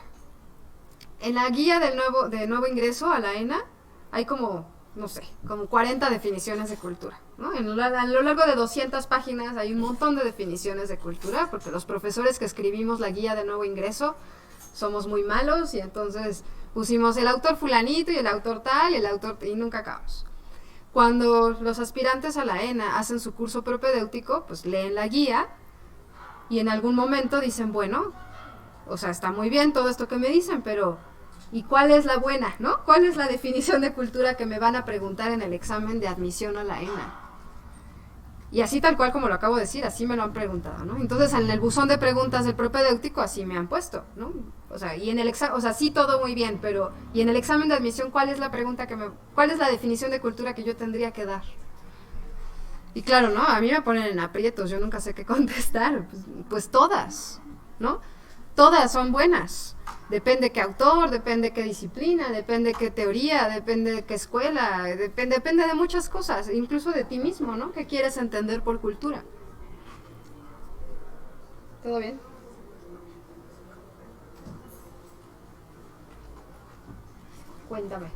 En la guía de nuevo ingreso a la ENA hay como 40 definiciones de cultura, ¿no? A lo largo de 200 páginas hay un montón de definiciones de cultura, porque los profesores que escribimos la guía de nuevo ingreso, somos muy malos y entonces pusimos el autor fulanito y el autor tal y el autor y nunca acabamos. Cuando los aspirantes a la ENA hacen su curso propedéutico, pues leen la guía y en algún momento dicen, bueno, o sea, está muy bien todo esto que me dicen, pero ¿y cuál es la buena, no? ¿Cuál es la definición de cultura que me van a preguntar en el examen de admisión a la ENA? Y así tal cual como lo acabo de decir, así me lo han preguntado, ¿no? Entonces en el buzón de preguntas del propedéutico así me han puesto, ¿no? O sea, y en el examen, o sea, sí todo muy bien, pero y en el examen de admisión, ¿cuál es la pregunta cuál es la definición de cultura que yo tendría que dar? Y claro, ¿no? A mí me ponen en aprietos, yo nunca sé qué contestar, pues todas, ¿no? Todas son buenas. Depende qué autor, depende qué disciplina, depende qué teoría, depende de qué escuela, depende de muchas cosas, incluso de ti mismo, ¿no? ¿Qué quieres entender por cultura? ¿Todo bien? Cuéntame.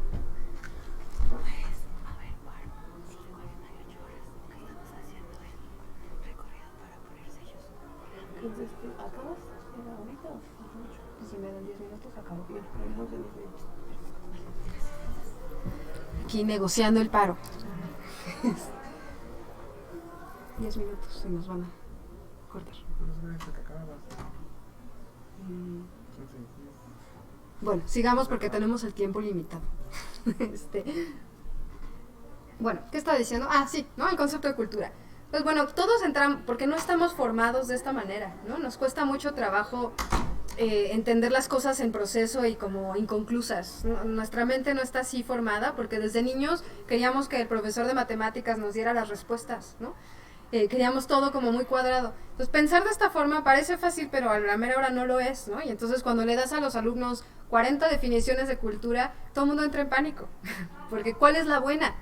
¿Acabas? ¿Era ahorita o mucho?
Si me dan 10 minutos, acabo.
Bien, menos de 10 minutos.
Aquí negociando el paro. 10 minutos y nos van a cortar. Bueno, sigamos porque tenemos el tiempo limitado. Bueno, ¿qué estaba diciendo? Ah, sí, ¿no? El concepto de cultura. Pues bueno, todos entramos, porque no estamos formados de esta manera, ¿no? Nos cuesta mucho trabajo entender las cosas en proceso y como inconclusas, ¿no? Nuestra mente no está así formada porque desde niños queríamos que el profesor de matemáticas nos diera las respuestas, ¿no? Queríamos todo como muy cuadrado. Entonces pensar de esta forma parece fácil, pero a la mera hora no lo es, ¿no? Y entonces cuando le das a los alumnos 40 definiciones de cultura, todo el mundo entra en pánico, porque ¿cuál es la buena?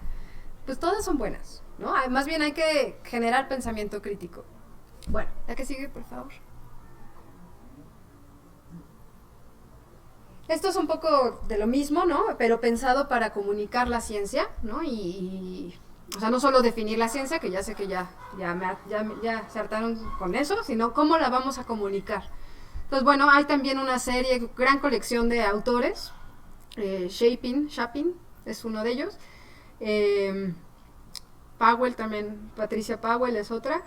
Pues todas son buenas, ¿no? Más bien hay que generar pensamiento crítico. Bueno, la que sigue, por favor. Esto es un poco de lo mismo, ¿no? Pero pensado para comunicar la ciencia, ¿no? O sea, no solo definir la ciencia, que ya sé que ya se hartaron con eso, sino cómo la vamos a comunicar. Entonces, bueno, hay también una serie, gran colección de autores. Shapin es uno de ellos. Powell también, Patricia Powell es otra,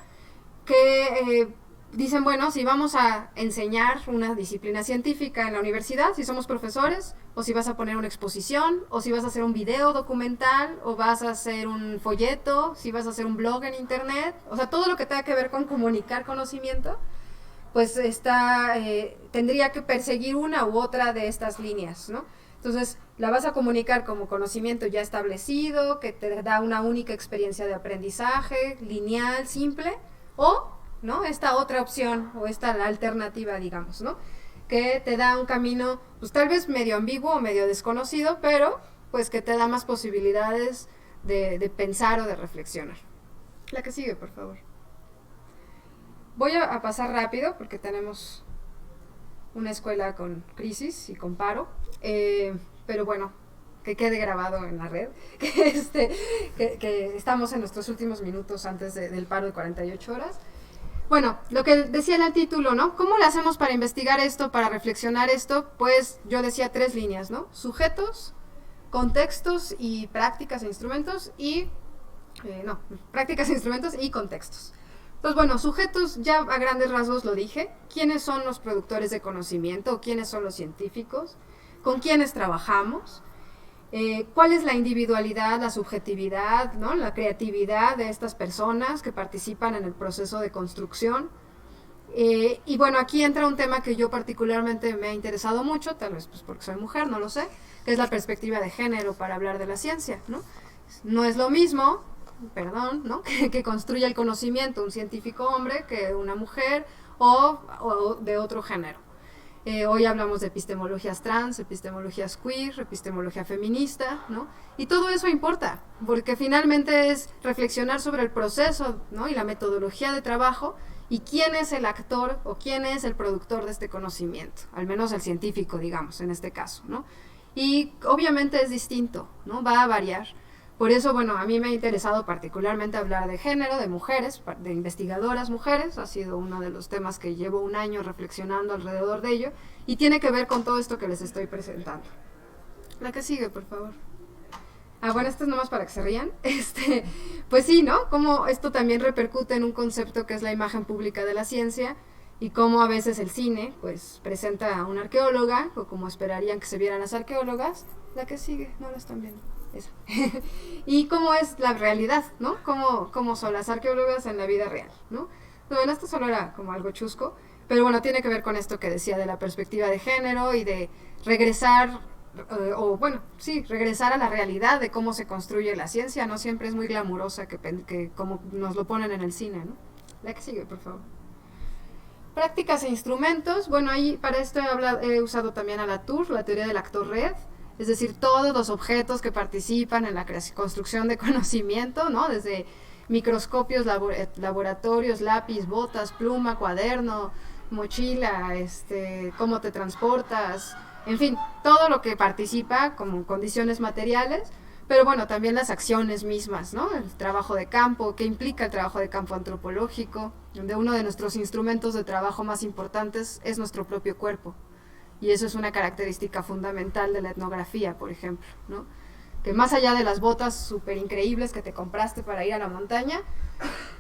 que dicen, bueno, si vamos a enseñar una disciplina científica en la universidad, si somos profesores, o si vas a poner una exposición, o si vas a hacer un video documental, o vas a hacer un folleto, si vas a hacer un blog en internet, o sea, todo lo que tenga que ver con comunicar conocimiento, pues tendría que perseguir una u otra de estas líneas, ¿no? Entonces, la vas a comunicar como conocimiento ya establecido, que te da una única experiencia de aprendizaje, lineal, simple, o, ¿no? Esta otra opción, o esta alternativa, digamos, ¿no? Que te da un camino, pues tal vez medio ambiguo o medio desconocido, pero pues que te da más posibilidades de pensar o de reflexionar. La que sigue, por favor. Voy a pasar rápido porque tenemos una escuela con crisis y con paro, pero bueno, que quede grabado en la red, que estamos en nuestros últimos minutos antes del paro de 48 horas. Bueno, lo que decía en el título, ¿no? ¿Cómo le hacemos para investigar esto, para reflexionar esto? Pues yo decía 3 líneas, ¿no? Sujetos, contextos y prácticas e instrumentos prácticas e instrumentos y contextos. Entonces, bueno, sujetos, ya a grandes rasgos lo dije. ¿Quiénes son los productores de conocimiento? ¿Quiénes son los científicos? ¿Con quiénes trabajamos? ¿Cuál es la individualidad, la subjetividad, ¿no? La creatividad de estas personas que participan en el proceso de construcción? Y bueno, aquí entra un tema que yo particularmente me ha interesado mucho, tal vez pues porque soy mujer, no lo sé, que es la perspectiva de género para hablar de la ciencia, ¿no? No es lo mismo, ¿no? que construya el conocimiento un científico hombre que una mujer o de otro género. Hoy hablamos de epistemologías trans, epistemologías queer, epistemología feminista, ¿no? Y todo eso importa, porque finalmente es reflexionar sobre el proceso, ¿no? Y la metodología de trabajo y quién es el actor o quién es el productor de este conocimiento, al menos el científico, digamos, en este caso, ¿no? Y obviamente es distinto, ¿no? Va a variar, Por eso, bueno, a mí me ha interesado particularmente hablar de género, de mujeres, de investigadoras mujeres. Ha sido uno de los temas que llevo un año reflexionando alrededor de ello y tiene que ver con todo esto que les estoy presentando. La que sigue, por favor. Bueno, esto es nomás para que se rían. Pues sí, ¿no? Cómo esto también repercute en un concepto que es la imagen pública de la ciencia y cómo a veces el cine, pues, presenta a una arqueóloga, o como esperarían que se vieran las arqueólogas. La que sigue, no la están viendo. Eso. Y cómo es la realidad, ¿no? Cómo son las arqueólogas en la vida real, ¿no? Bueno, esto solo era como algo chusco, pero bueno, tiene que ver con esto que decía de la perspectiva de género y de regresar, regresar a la realidad de cómo se construye la ciencia. No siempre es muy glamurosa que como nos lo ponen en el cine, ¿no? La que sigue, por favor. Prácticas e instrumentos. Bueno, ahí para esto he usado también a Latour, la teoría del actor red. Es decir, todos los objetos que participan en la construcción de conocimiento, ¿no? Desde microscopios, laboratorios, lápiz, botas, pluma, cuaderno, mochila, cómo te transportas, en fin, todo lo que participa como condiciones materiales, pero bueno, también las acciones mismas, ¿no? El trabajo de campo, ¿qué implica el trabajo de campo antropológico? Donde uno de nuestros instrumentos de trabajo más importantes es nuestro propio cuerpo. Y eso es una característica fundamental de la etnografía, por ejemplo, ¿no? Que más allá de las botas súper increíbles que te compraste para ir a la montaña,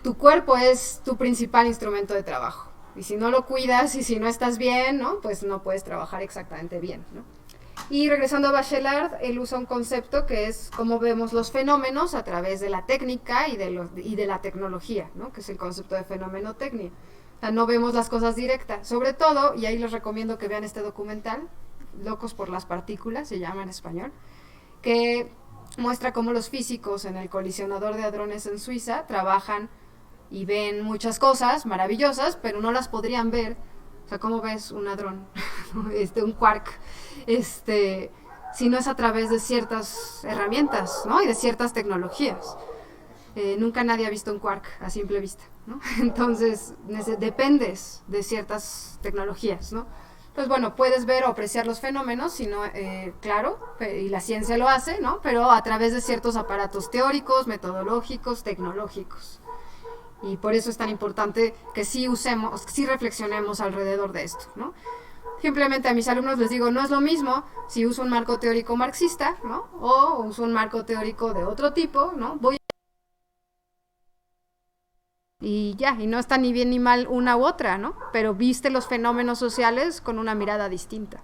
tu cuerpo es tu principal instrumento de trabajo. Y si no lo cuidas y si no estás bien, ¿no? Pues no puedes trabajar exactamente bien, ¿no? Y regresando a Bachelard, él usa un concepto que es cómo vemos los fenómenos a través de la técnica y de la tecnología, ¿no? Que es el concepto de fenomenotecnia. O sea, no vemos las cosas directas. Sobre todo, y ahí les recomiendo que vean este documental, Locos por las partículas, se llama en español, que muestra cómo los físicos en el colisionador de hadrones en Suiza trabajan y ven muchas cosas maravillosas, pero no las podrían ver. O sea, ¿cómo ves un hadrón? Un quark, si no es a través de ciertas herramientas, ¿no? Y de ciertas tecnologías. Nunca nadie ha visto un quark a simple vista, ¿no? Entonces dependes de ciertas tecnologías, ¿no? Entonces, bueno, puedes ver o apreciar los fenómenos, sino, claro, y la ciencia lo hace, ¿no? Pero a través de ciertos aparatos teóricos, metodológicos, tecnológicos. Y por eso es tan importante que sí reflexionemos alrededor de esto, ¿no? Simplemente a mis alumnos les digo, no es lo mismo si uso un marco teórico marxista, ¿no? O uso un marco teórico de otro tipo, ¿no? Y ya, y no está ni bien ni mal una u otra, ¿no? Pero viste los fenómenos sociales con una mirada distinta.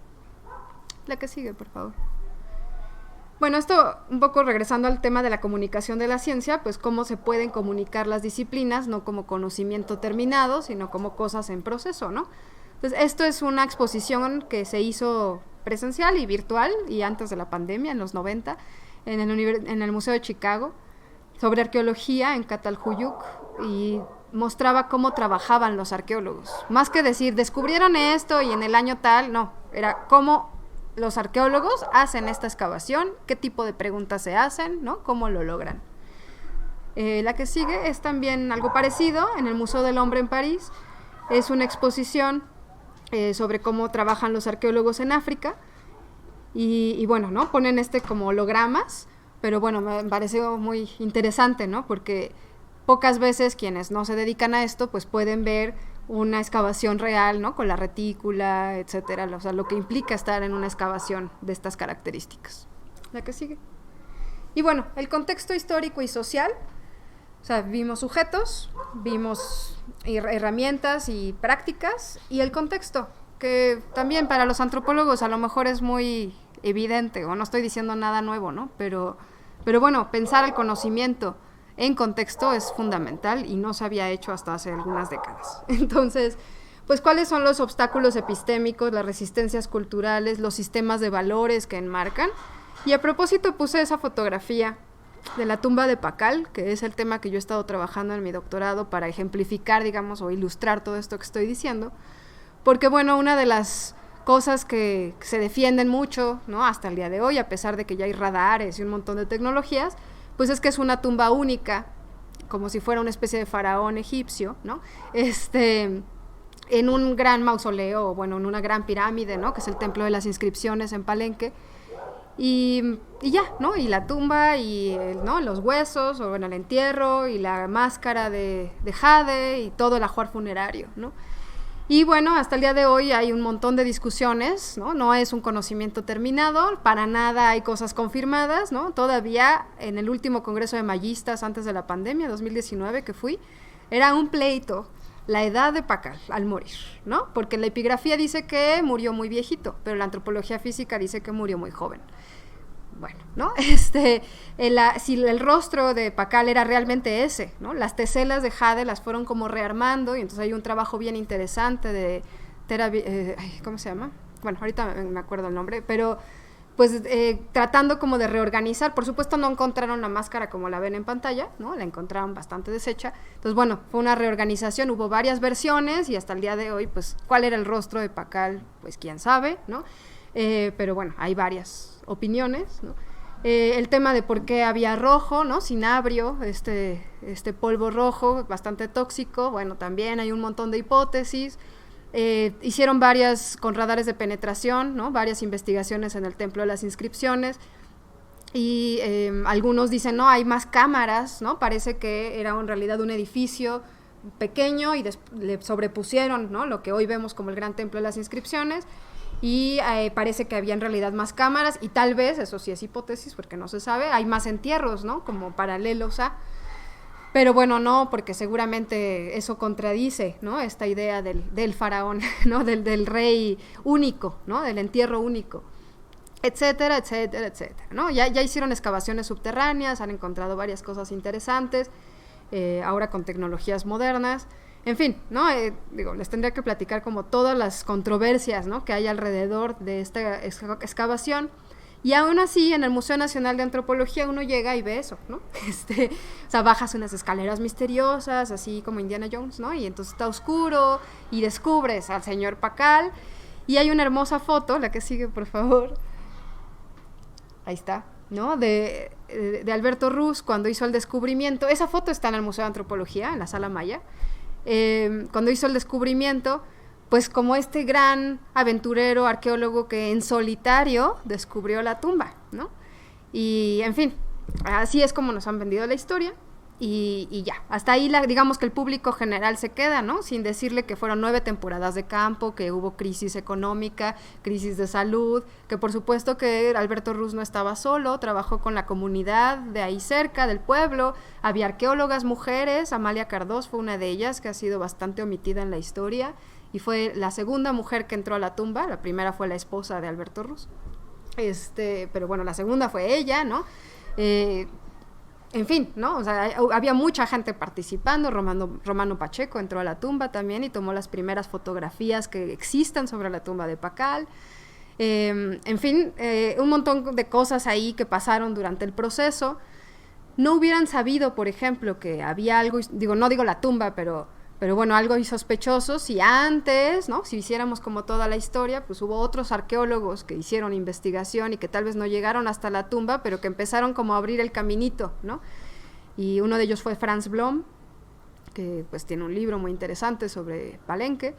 La que sigue, por favor. Bueno, esto un poco regresando al tema de la comunicación de la ciencia, pues cómo se pueden comunicar las disciplinas, no como conocimiento terminado, sino como cosas en proceso, ¿no? Entonces, esto es una exposición que se hizo presencial y virtual, y antes de la pandemia, en los 90, en el Museo de Chicago, sobre arqueología en Catalhuyuk, y mostraba cómo trabajaban los arqueólogos. Más que decir, descubrieron esto y en el año tal, no, era cómo los arqueólogos hacen esta excavación, qué tipo de preguntas se hacen, ¿no? Cómo lo logran. La que sigue es también algo parecido en el Museo del Hombre en París. Es una exposición sobre cómo trabajan los arqueólogos en África. Y bueno, ¿no? Ponen como hologramas, pero bueno, me pareció muy interesante, ¿no? Porque pocas veces quienes no se dedican a esto, pues pueden ver una excavación real, ¿no? Con la retícula, etcétera, o sea, lo que implica estar en una excavación de estas características. La que sigue. Y bueno, el contexto histórico y social, o sea, vimos sujetos, vimos herramientas y prácticas, y el contexto, que también para los antropólogos a lo mejor es muy evidente, o no estoy diciendo nada nuevo, ¿no? Pero bueno, pensar el conocimiento en contexto es fundamental y no se había hecho hasta hace algunas décadas. Entonces, pues, ¿cuáles son los obstáculos epistémicos, las resistencias culturales, los sistemas de valores que enmarcan? Y a propósito puse esa fotografía de la tumba de Pakal, que es el tema que yo he estado trabajando en mi doctorado para ejemplificar, digamos, o ilustrar todo esto que estoy diciendo, porque, bueno, una de las cosas que se defienden mucho, ¿no? Hasta el día de hoy, a pesar de que ya hay radares y un montón de tecnologías, pues es que es una tumba única, como si fuera una especie de faraón egipcio, ¿no? En un gran mausoleo, bueno, en una gran pirámide, ¿no? Que es el templo de las inscripciones en Palenque. Y ya, ¿no? Y la tumba y ¿no? Los huesos, o bueno, el entierro y la máscara de jade y todo el ajuar funerario, ¿no? Y bueno, hasta el día de hoy hay un montón de discusiones, ¿no? No es un conocimiento terminado, para nada hay cosas confirmadas, ¿no? Todavía en el último congreso de mayistas antes de la pandemia, 2019 que fui, era un pleito la edad de Pakal al morir, ¿no? Porque la epigrafía dice que murió muy viejito, pero la antropología física dice que murió muy joven. Bueno, ¿no? Si el rostro de Pakal era realmente ese, ¿no? Las teselas de jade las fueron como rearmando y entonces hay un trabajo bien interesante de ¿cómo se llama? Bueno, ahorita me acuerdo el nombre, pero pues tratando como de reorganizar. Por supuesto no encontraron la máscara como la ven en pantalla, ¿no? La encontraron bastante deshecha. Entonces, bueno, fue una reorganización, hubo varias versiones y hasta el día de hoy, pues, ¿cuál era el rostro de Pakal? Pues quién sabe, ¿no? Pero bueno, hay varias opiniones, ¿no? El tema de por qué había rojo, ¿no? Cinabrio, este polvo rojo bastante tóxico, bueno, también hay un montón de hipótesis. Hicieron varias con radares de penetración, ¿no? Varias investigaciones en el Templo de las Inscripciones y algunos dicen, no, hay más cámaras, ¿no? Parece que era en realidad un edificio pequeño y le sobrepusieron, ¿no? Lo que hoy vemos como el Gran Templo de las Inscripciones. Y parece que había en realidad más cámaras y tal vez, eso sí es hipótesis porque no se sabe, hay más entierros, ¿no? Como paralelos a... Pero bueno, no, porque seguramente eso contradice, ¿no? Esta idea del faraón, ¿no? Del rey único, ¿no? Del entierro único, etcétera, etcétera, etcétera, ¿no? Ya hicieron excavaciones subterráneas, han encontrado varias cosas interesantes, ahora con tecnologías modernas. En fin, ¿no? Les tendría que platicar como todas las controversias, ¿no? Que hay alrededor de esta excavación. Y aún así, en el Museo Nacional de Antropología uno llega y ve eso, ¿no? O sea, bajas unas escaleras misteriosas, así como Indiana Jones, ¿no? Y entonces está oscuro y descubres al señor Pakal. Y hay una hermosa foto, la que sigue, por favor. Ahí está, ¿no? De Alberto Ruz cuando hizo el descubrimiento. Esa foto está en el Museo de Antropología, en la Sala Maya. Cuando hizo el descubrimiento, pues como este gran aventurero, arqueólogo que en solitario descubrió la tumba, ¿no? Y en fin, así es como nos han vendido la historia y ya, hasta ahí digamos que el público general se queda, ¿no? Sin decirle que fueron 9 temporadas de campo, que hubo crisis económica, crisis de salud, que por supuesto que Alberto Ruz no estaba solo, trabajó con la comunidad de ahí cerca, del pueblo, había arqueólogas mujeres, Amalia Cardós fue una de ellas, que ha sido bastante omitida en la historia, y fue la segunda mujer que entró a la tumba, la primera fue la esposa de Alberto Ruz, pero bueno, la segunda fue ella, ¿no? En fin, ¿no? O sea, había mucha gente participando. Romano Pacheco entró a la tumba también y tomó las primeras fotografías que existen sobre la tumba de Pakal. En fin, un montón de cosas ahí que pasaron durante el proceso. No hubieran sabido, por ejemplo, que había algo, no digo la tumba, pero bueno, algo sospechoso si antes, ¿no? Si hiciéramos como toda la historia, pues hubo otros arqueólogos que hicieron investigación y que tal vez no llegaron hasta la tumba, pero que empezaron como a abrir el caminito, ¿no? Y uno de ellos fue Franz Blom, que pues tiene un libro muy interesante sobre Palenque,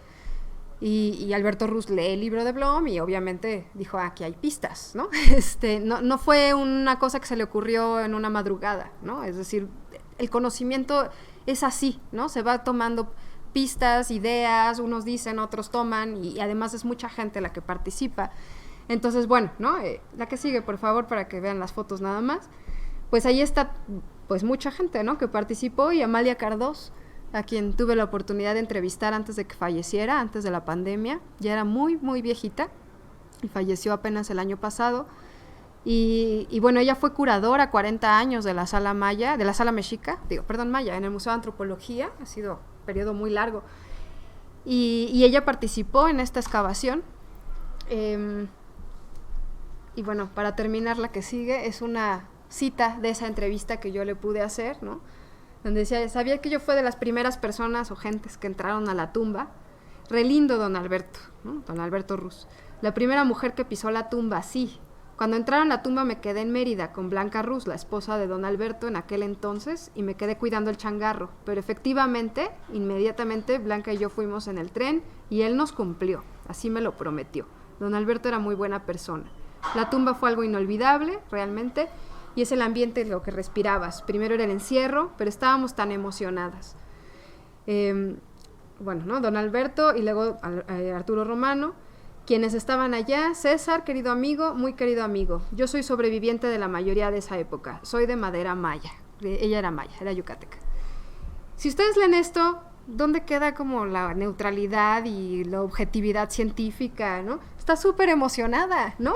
y Alberto Ruz lee el libro de Blom y obviamente dijo, aquí hay pistas, ¿no? No fue una cosa que se le ocurrió en una madrugada, ¿no? Es decir, el conocimiento es así, ¿no? Se va tomando pistas, ideas, unos dicen, otros toman, y además es mucha gente la que participa. Entonces, bueno, ¿no? La que sigue, por favor, para que vean las fotos nada más. Pues ahí está, pues mucha gente, ¿no? Que participó, y Amalia Cardós, a quien tuve la oportunidad de entrevistar antes de que falleciera, antes de la pandemia. Ya era muy, muy viejita y falleció apenas el año pasado. Y bueno, ella fue curadora 40 años de la Sala Maya, de la Sala Mexica, Maya, en el Museo de Antropología, ha sido un periodo muy largo. Y ella participó en esta excavación. Y bueno, para terminar, la que sigue es una cita de esa entrevista que yo le pude hacer, ¿no? Donde decía, sabía que yo fue de las primeras personas o gentes que entraron a la tumba. Re lindo don Alberto, ¿no? Don Alberto Ruz. La primera mujer que pisó la tumba, sí. Cuando entraron a la tumba me quedé en Mérida con Blanca Ruz, la esposa de don Alberto en aquel entonces, y me quedé cuidando el changarro. Pero efectivamente, inmediatamente Blanca y yo fuimos en el tren y él nos cumplió, así me lo prometió. Don Alberto era muy buena persona. La tumba fue algo inolvidable, realmente, y es el ambiente lo que respirabas. Primero era el encierro, pero estábamos tan emocionadas. Bueno, ¿no? Don Alberto y luego Arturo Romano, quienes estaban allá. César, querido amigo, muy querido amigo. Yo soy sobreviviente de la mayoría de esa época. Soy de madera maya. Ella era maya, era yucateca. Si ustedes leen esto, ¿dónde queda como la neutralidad y la objetividad científica, ¿no? Está súper emocionada, ¿no?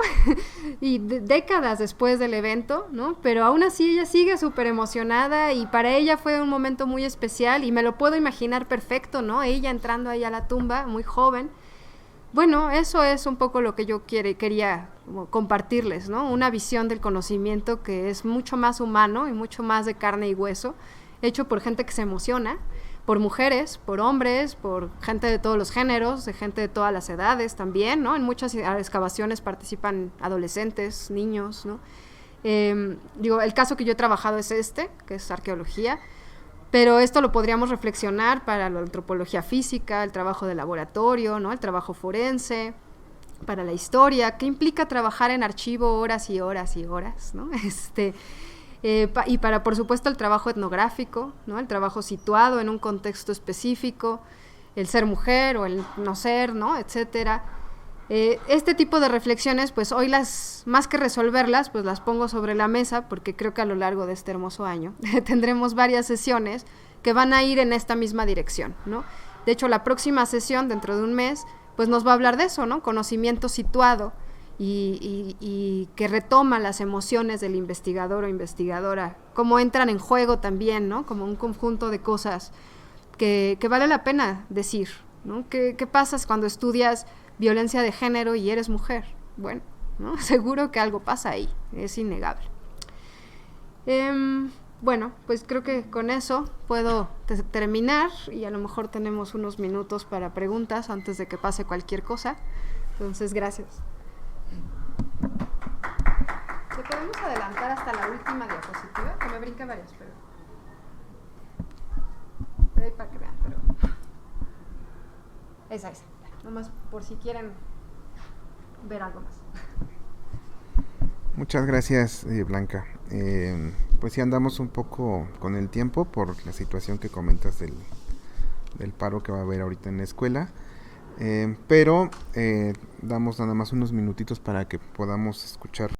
Y décadas después del evento, ¿no? Pero aún así ella sigue súper emocionada y para ella fue un momento muy especial y me lo puedo imaginar perfecto, ¿no? Ella entrando ahí a la tumba, muy joven. Bueno, eso es un poco lo que yo quería compartirles, ¿no? Una visión del conocimiento que es mucho más humano y mucho más de carne y hueso, hecho por gente que se emociona, por mujeres, por hombres, por gente de todos los géneros, de gente de todas las edades también, ¿no? En muchas excavaciones participan adolescentes, niños, ¿no? El caso que yo he trabajado es que es arqueología, pero esto lo podríamos reflexionar para la antropología física, el trabajo de laboratorio, ¿no? El trabajo forense, para la historia, ¿qué implica trabajar en archivo horas y horas y horas, ¿no? Y para, por supuesto, el trabajo etnográfico, ¿no? El trabajo situado en un contexto específico, el ser mujer o el no ser, ¿no? Etcétera. Este tipo de reflexiones, pues hoy más que resolverlas, pues las pongo sobre la mesa porque creo que a lo largo de este hermoso año tendremos varias sesiones que van a ir en esta misma dirección, ¿no? De hecho, la próxima sesión, dentro de un mes, pues nos va a hablar de eso, ¿no? Conocimiento situado y que retoma las emociones del investigador o investigadora, cómo entran en juego también, ¿no? Como un conjunto de cosas que vale la pena decir, ¿no? ¿Qué pasa cuando estudias violencia de género y eres mujer? Bueno, ¿no? Seguro que algo pasa ahí, es innegable. Bueno, pues creo que con eso puedo terminar y a lo mejor tenemos unos minutos para preguntas antes de que pase cualquier cosa. Entonces, gracias. ¿Le podemos adelantar hasta la última diapositiva? Que me brinca varias, pero... Le doy para que vean, pero... Esa. Nomás por si quieren ver algo más.
Muchas gracias, Blanca. Pues sí andamos un poco con el tiempo por la situación que comentas del paro que va a haber ahorita en la escuela. Pero damos nada más unos minutitos para que podamos escuchar.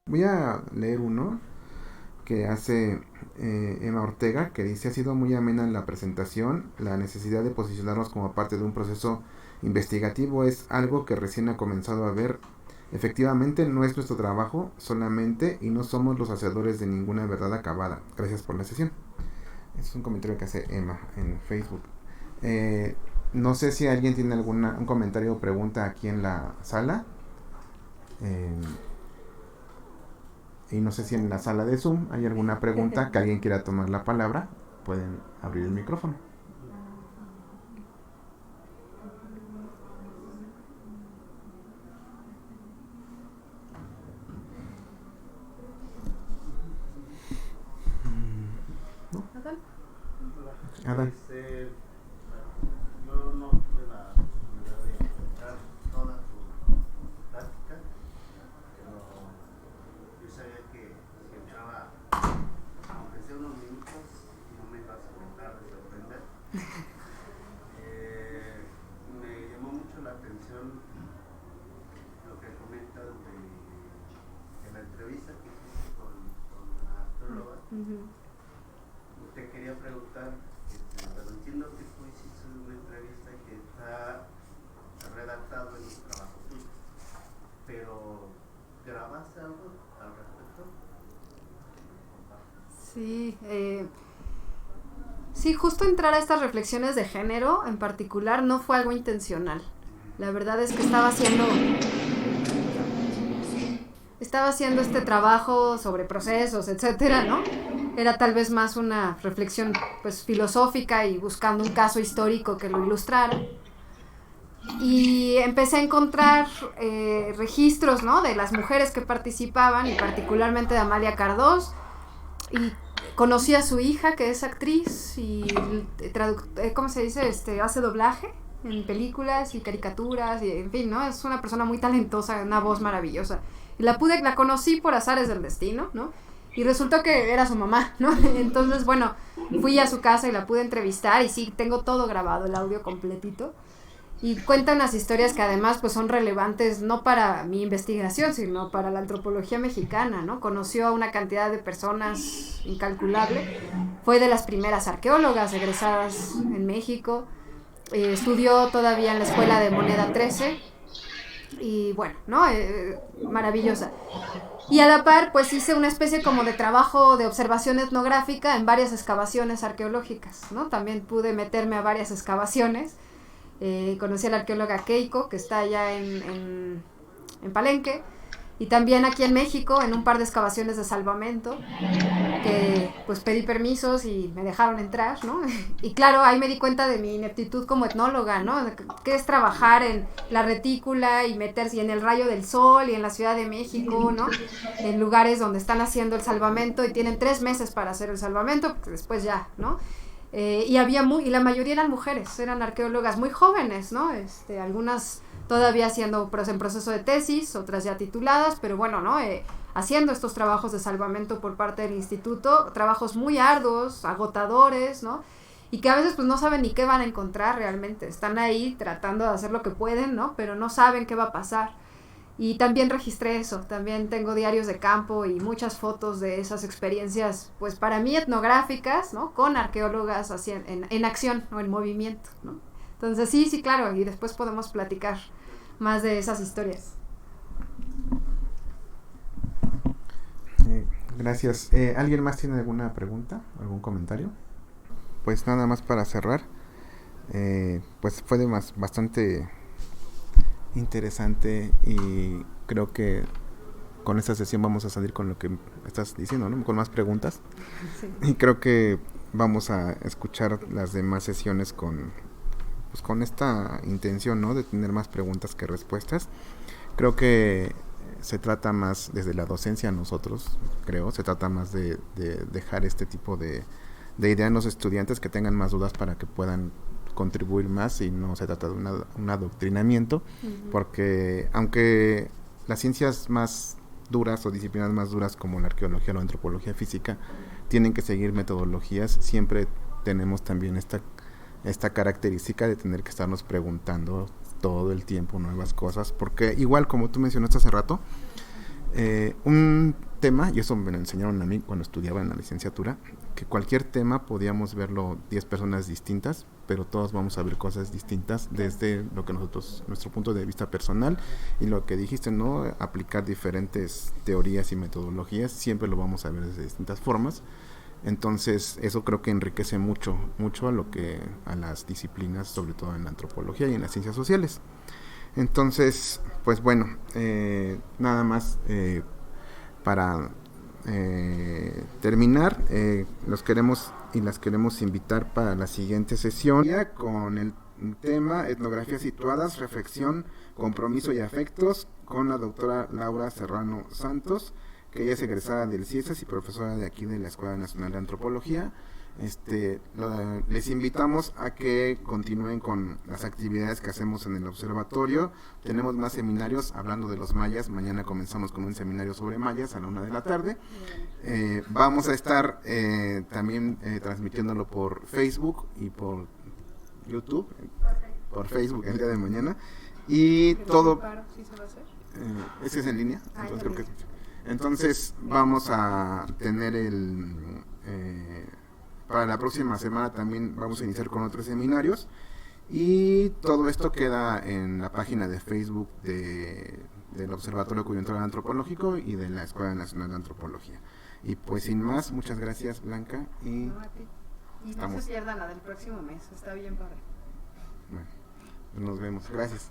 Voy a leer uno que hace Emma Ortega, que dice: ha sido muy amena la presentación. La necesidad de posicionarnos como parte de un proceso investigativo es algo que recién ha comenzado a ver. Efectivamente, no es nuestro trabajo solamente y no somos los hacedores de ninguna verdad acabada. Gracias por la sesión. Es un comentario que hace Emma en Facebook. No sé si alguien tiene un comentario o pregunta aquí en la sala. Y no sé si en la sala de Zoom hay alguna pregunta que alguien quiera tomar la palabra. Pueden abrir el micrófono. ¿No? Adán.
Yo no tuve la oportunidad de escuchar toda su plática, pero yo sabía que si entraba, aunque sea unos minutos, no me iba a sorprender de sorprender. Me llamó mucho la atención lo que comentas de la entrevista que hiciste con la astróloga. Te quería preguntar, pero entiendo que tú hiciste una entrevista que está redactado en un trabajo tuyo, pero ¿grabaste algo al respecto?
Sí, sí, justo entrar a estas reflexiones de género en particular no fue algo intencional. La verdad es que estaba haciendo este trabajo sobre procesos, etcétera, ¿no? Era tal vez más una reflexión pues filosófica y buscando un caso histórico que lo ilustrara. Y empecé a encontrar registros, ¿no? De las mujeres que participaban y particularmente de Amalia Cardós. Y conocí a su hija, que es actriz y ¿cómo se dice? Hace doblaje, en películas y caricaturas, y en fin, ¿no? Es una persona muy talentosa, una voz maravillosa. Y la conocí por azares del destino, ¿no? Y resultó que era su mamá, ¿no? Entonces, bueno, fui a su casa y la pude entrevistar, y sí, tengo todo grabado, el audio completito. Y cuenta unas historias que además pues son relevantes no para mi investigación, sino para la antropología mexicana, ¿no? Conoció a una cantidad de personas incalculable, fue de las primeras arqueólogas egresadas en México, estudió todavía en la escuela de Moneda 13, y bueno, ¿no? Maravillosa. Y a la par, pues hice una especie como de trabajo de observación etnográfica en varias excavaciones arqueológicas, ¿no? También pude meterme a varias excavaciones. Conocí a la arqueóloga Keiko, que está allá en Palenque, y también aquí en México en un par de excavaciones de salvamento, que pues pedí permisos y me dejaron entrar, ¿no? Y claro, ahí me di cuenta de mi ineptitud como etnóloga, ¿no? Que es trabajar en la retícula y meterse en el rayo del sol y en la Ciudad de México, ¿no? En lugares donde están haciendo el salvamento y tienen 3 meses para hacer el salvamento, porque después ya, ¿no? Y la mayoría eran mujeres, eran arqueólogas muy jóvenes, ¿no? Algunas todavía haciendo en proceso de tesis, otras ya tituladas, pero bueno, ¿no? Haciendo estos trabajos de salvamento por parte del instituto, trabajos muy arduos, agotadores, ¿no? Y que a veces pues no saben ni qué van a encontrar realmente, están ahí tratando de hacer lo que pueden, ¿no? Pero no saben qué va a pasar. Y también registré eso, también tengo diarios de campo y muchas fotos de esas experiencias, pues para mí etnográficas, ¿no? Con arqueólogas así en acción o en movimiento, ¿no? Entonces sí, claro, y después podemos platicar más de esas historias.
Gracias. ¿Alguien más tiene alguna pregunta, algún comentario? Pues nada más para cerrar, pues fue bastante interesante, y creo que con esta sesión vamos a salir con lo que estás diciendo, ¿no? Con más preguntas. Sí. Y creo que vamos a escuchar las demás sesiones con esta intención, ¿no? De tener más preguntas que respuestas. Creo que se trata más desde la docencia nosotros, se trata más de dejar este tipo de idea en los estudiantes, que tengan más dudas para que puedan contribuir más, y no se trata de un adoctrinamiento, porque aunque las ciencias más duras o disciplinas más duras como la arqueología o la antropología física tienen que seguir metodologías, siempre tenemos también esta característica de tener que estarnos preguntando todo el tiempo nuevas cosas, porque igual como tú mencionaste hace rato, un tema, y eso me lo enseñaron a mí cuando estudiaba en la licenciatura, que cualquier tema podíamos verlo 10 personas distintas, pero todos vamos a ver cosas distintas desde lo que nuestro punto de vista personal, y lo que dijiste, ¿no? Aplicar diferentes teorías y metodologías, siempre lo vamos a ver desde distintas formas. Entonces eso creo que enriquece mucho a las disciplinas, sobre todo en la antropología y en las ciencias sociales. Entonces, pues bueno, nada más para terminar, las queremos invitar para la siguiente sesión con el tema Etnografías situadas, reflexión, compromiso y afectos, con la doctora Laura Serrano Santos, que ella es egresada del CIESAS y profesora de aquí de la Escuela Nacional de Antropología. Les invitamos a que continúen con las actividades que hacemos en el observatorio. Tenemos más seminarios hablando de los mayas. Mañana comenzamos con un seminario sobre mayas a la 1:00 p.m. Vamos a estar también transmitiéndolo por Facebook y por YouTube, por Facebook el día de mañana, y todo ese es en línea, entonces creo que entonces vamos a tener para la próxima semana también vamos a iniciar con otros seminarios, y todo esto queda en la página de Facebook del Observatorio Coyuntural Antropológico y de la Escuela Nacional de Antropología. Y pues sin más, muchas gracias, Blanca, y
no se pierdan la del próximo mes, está bien padre.
Bueno, nos vemos, gracias.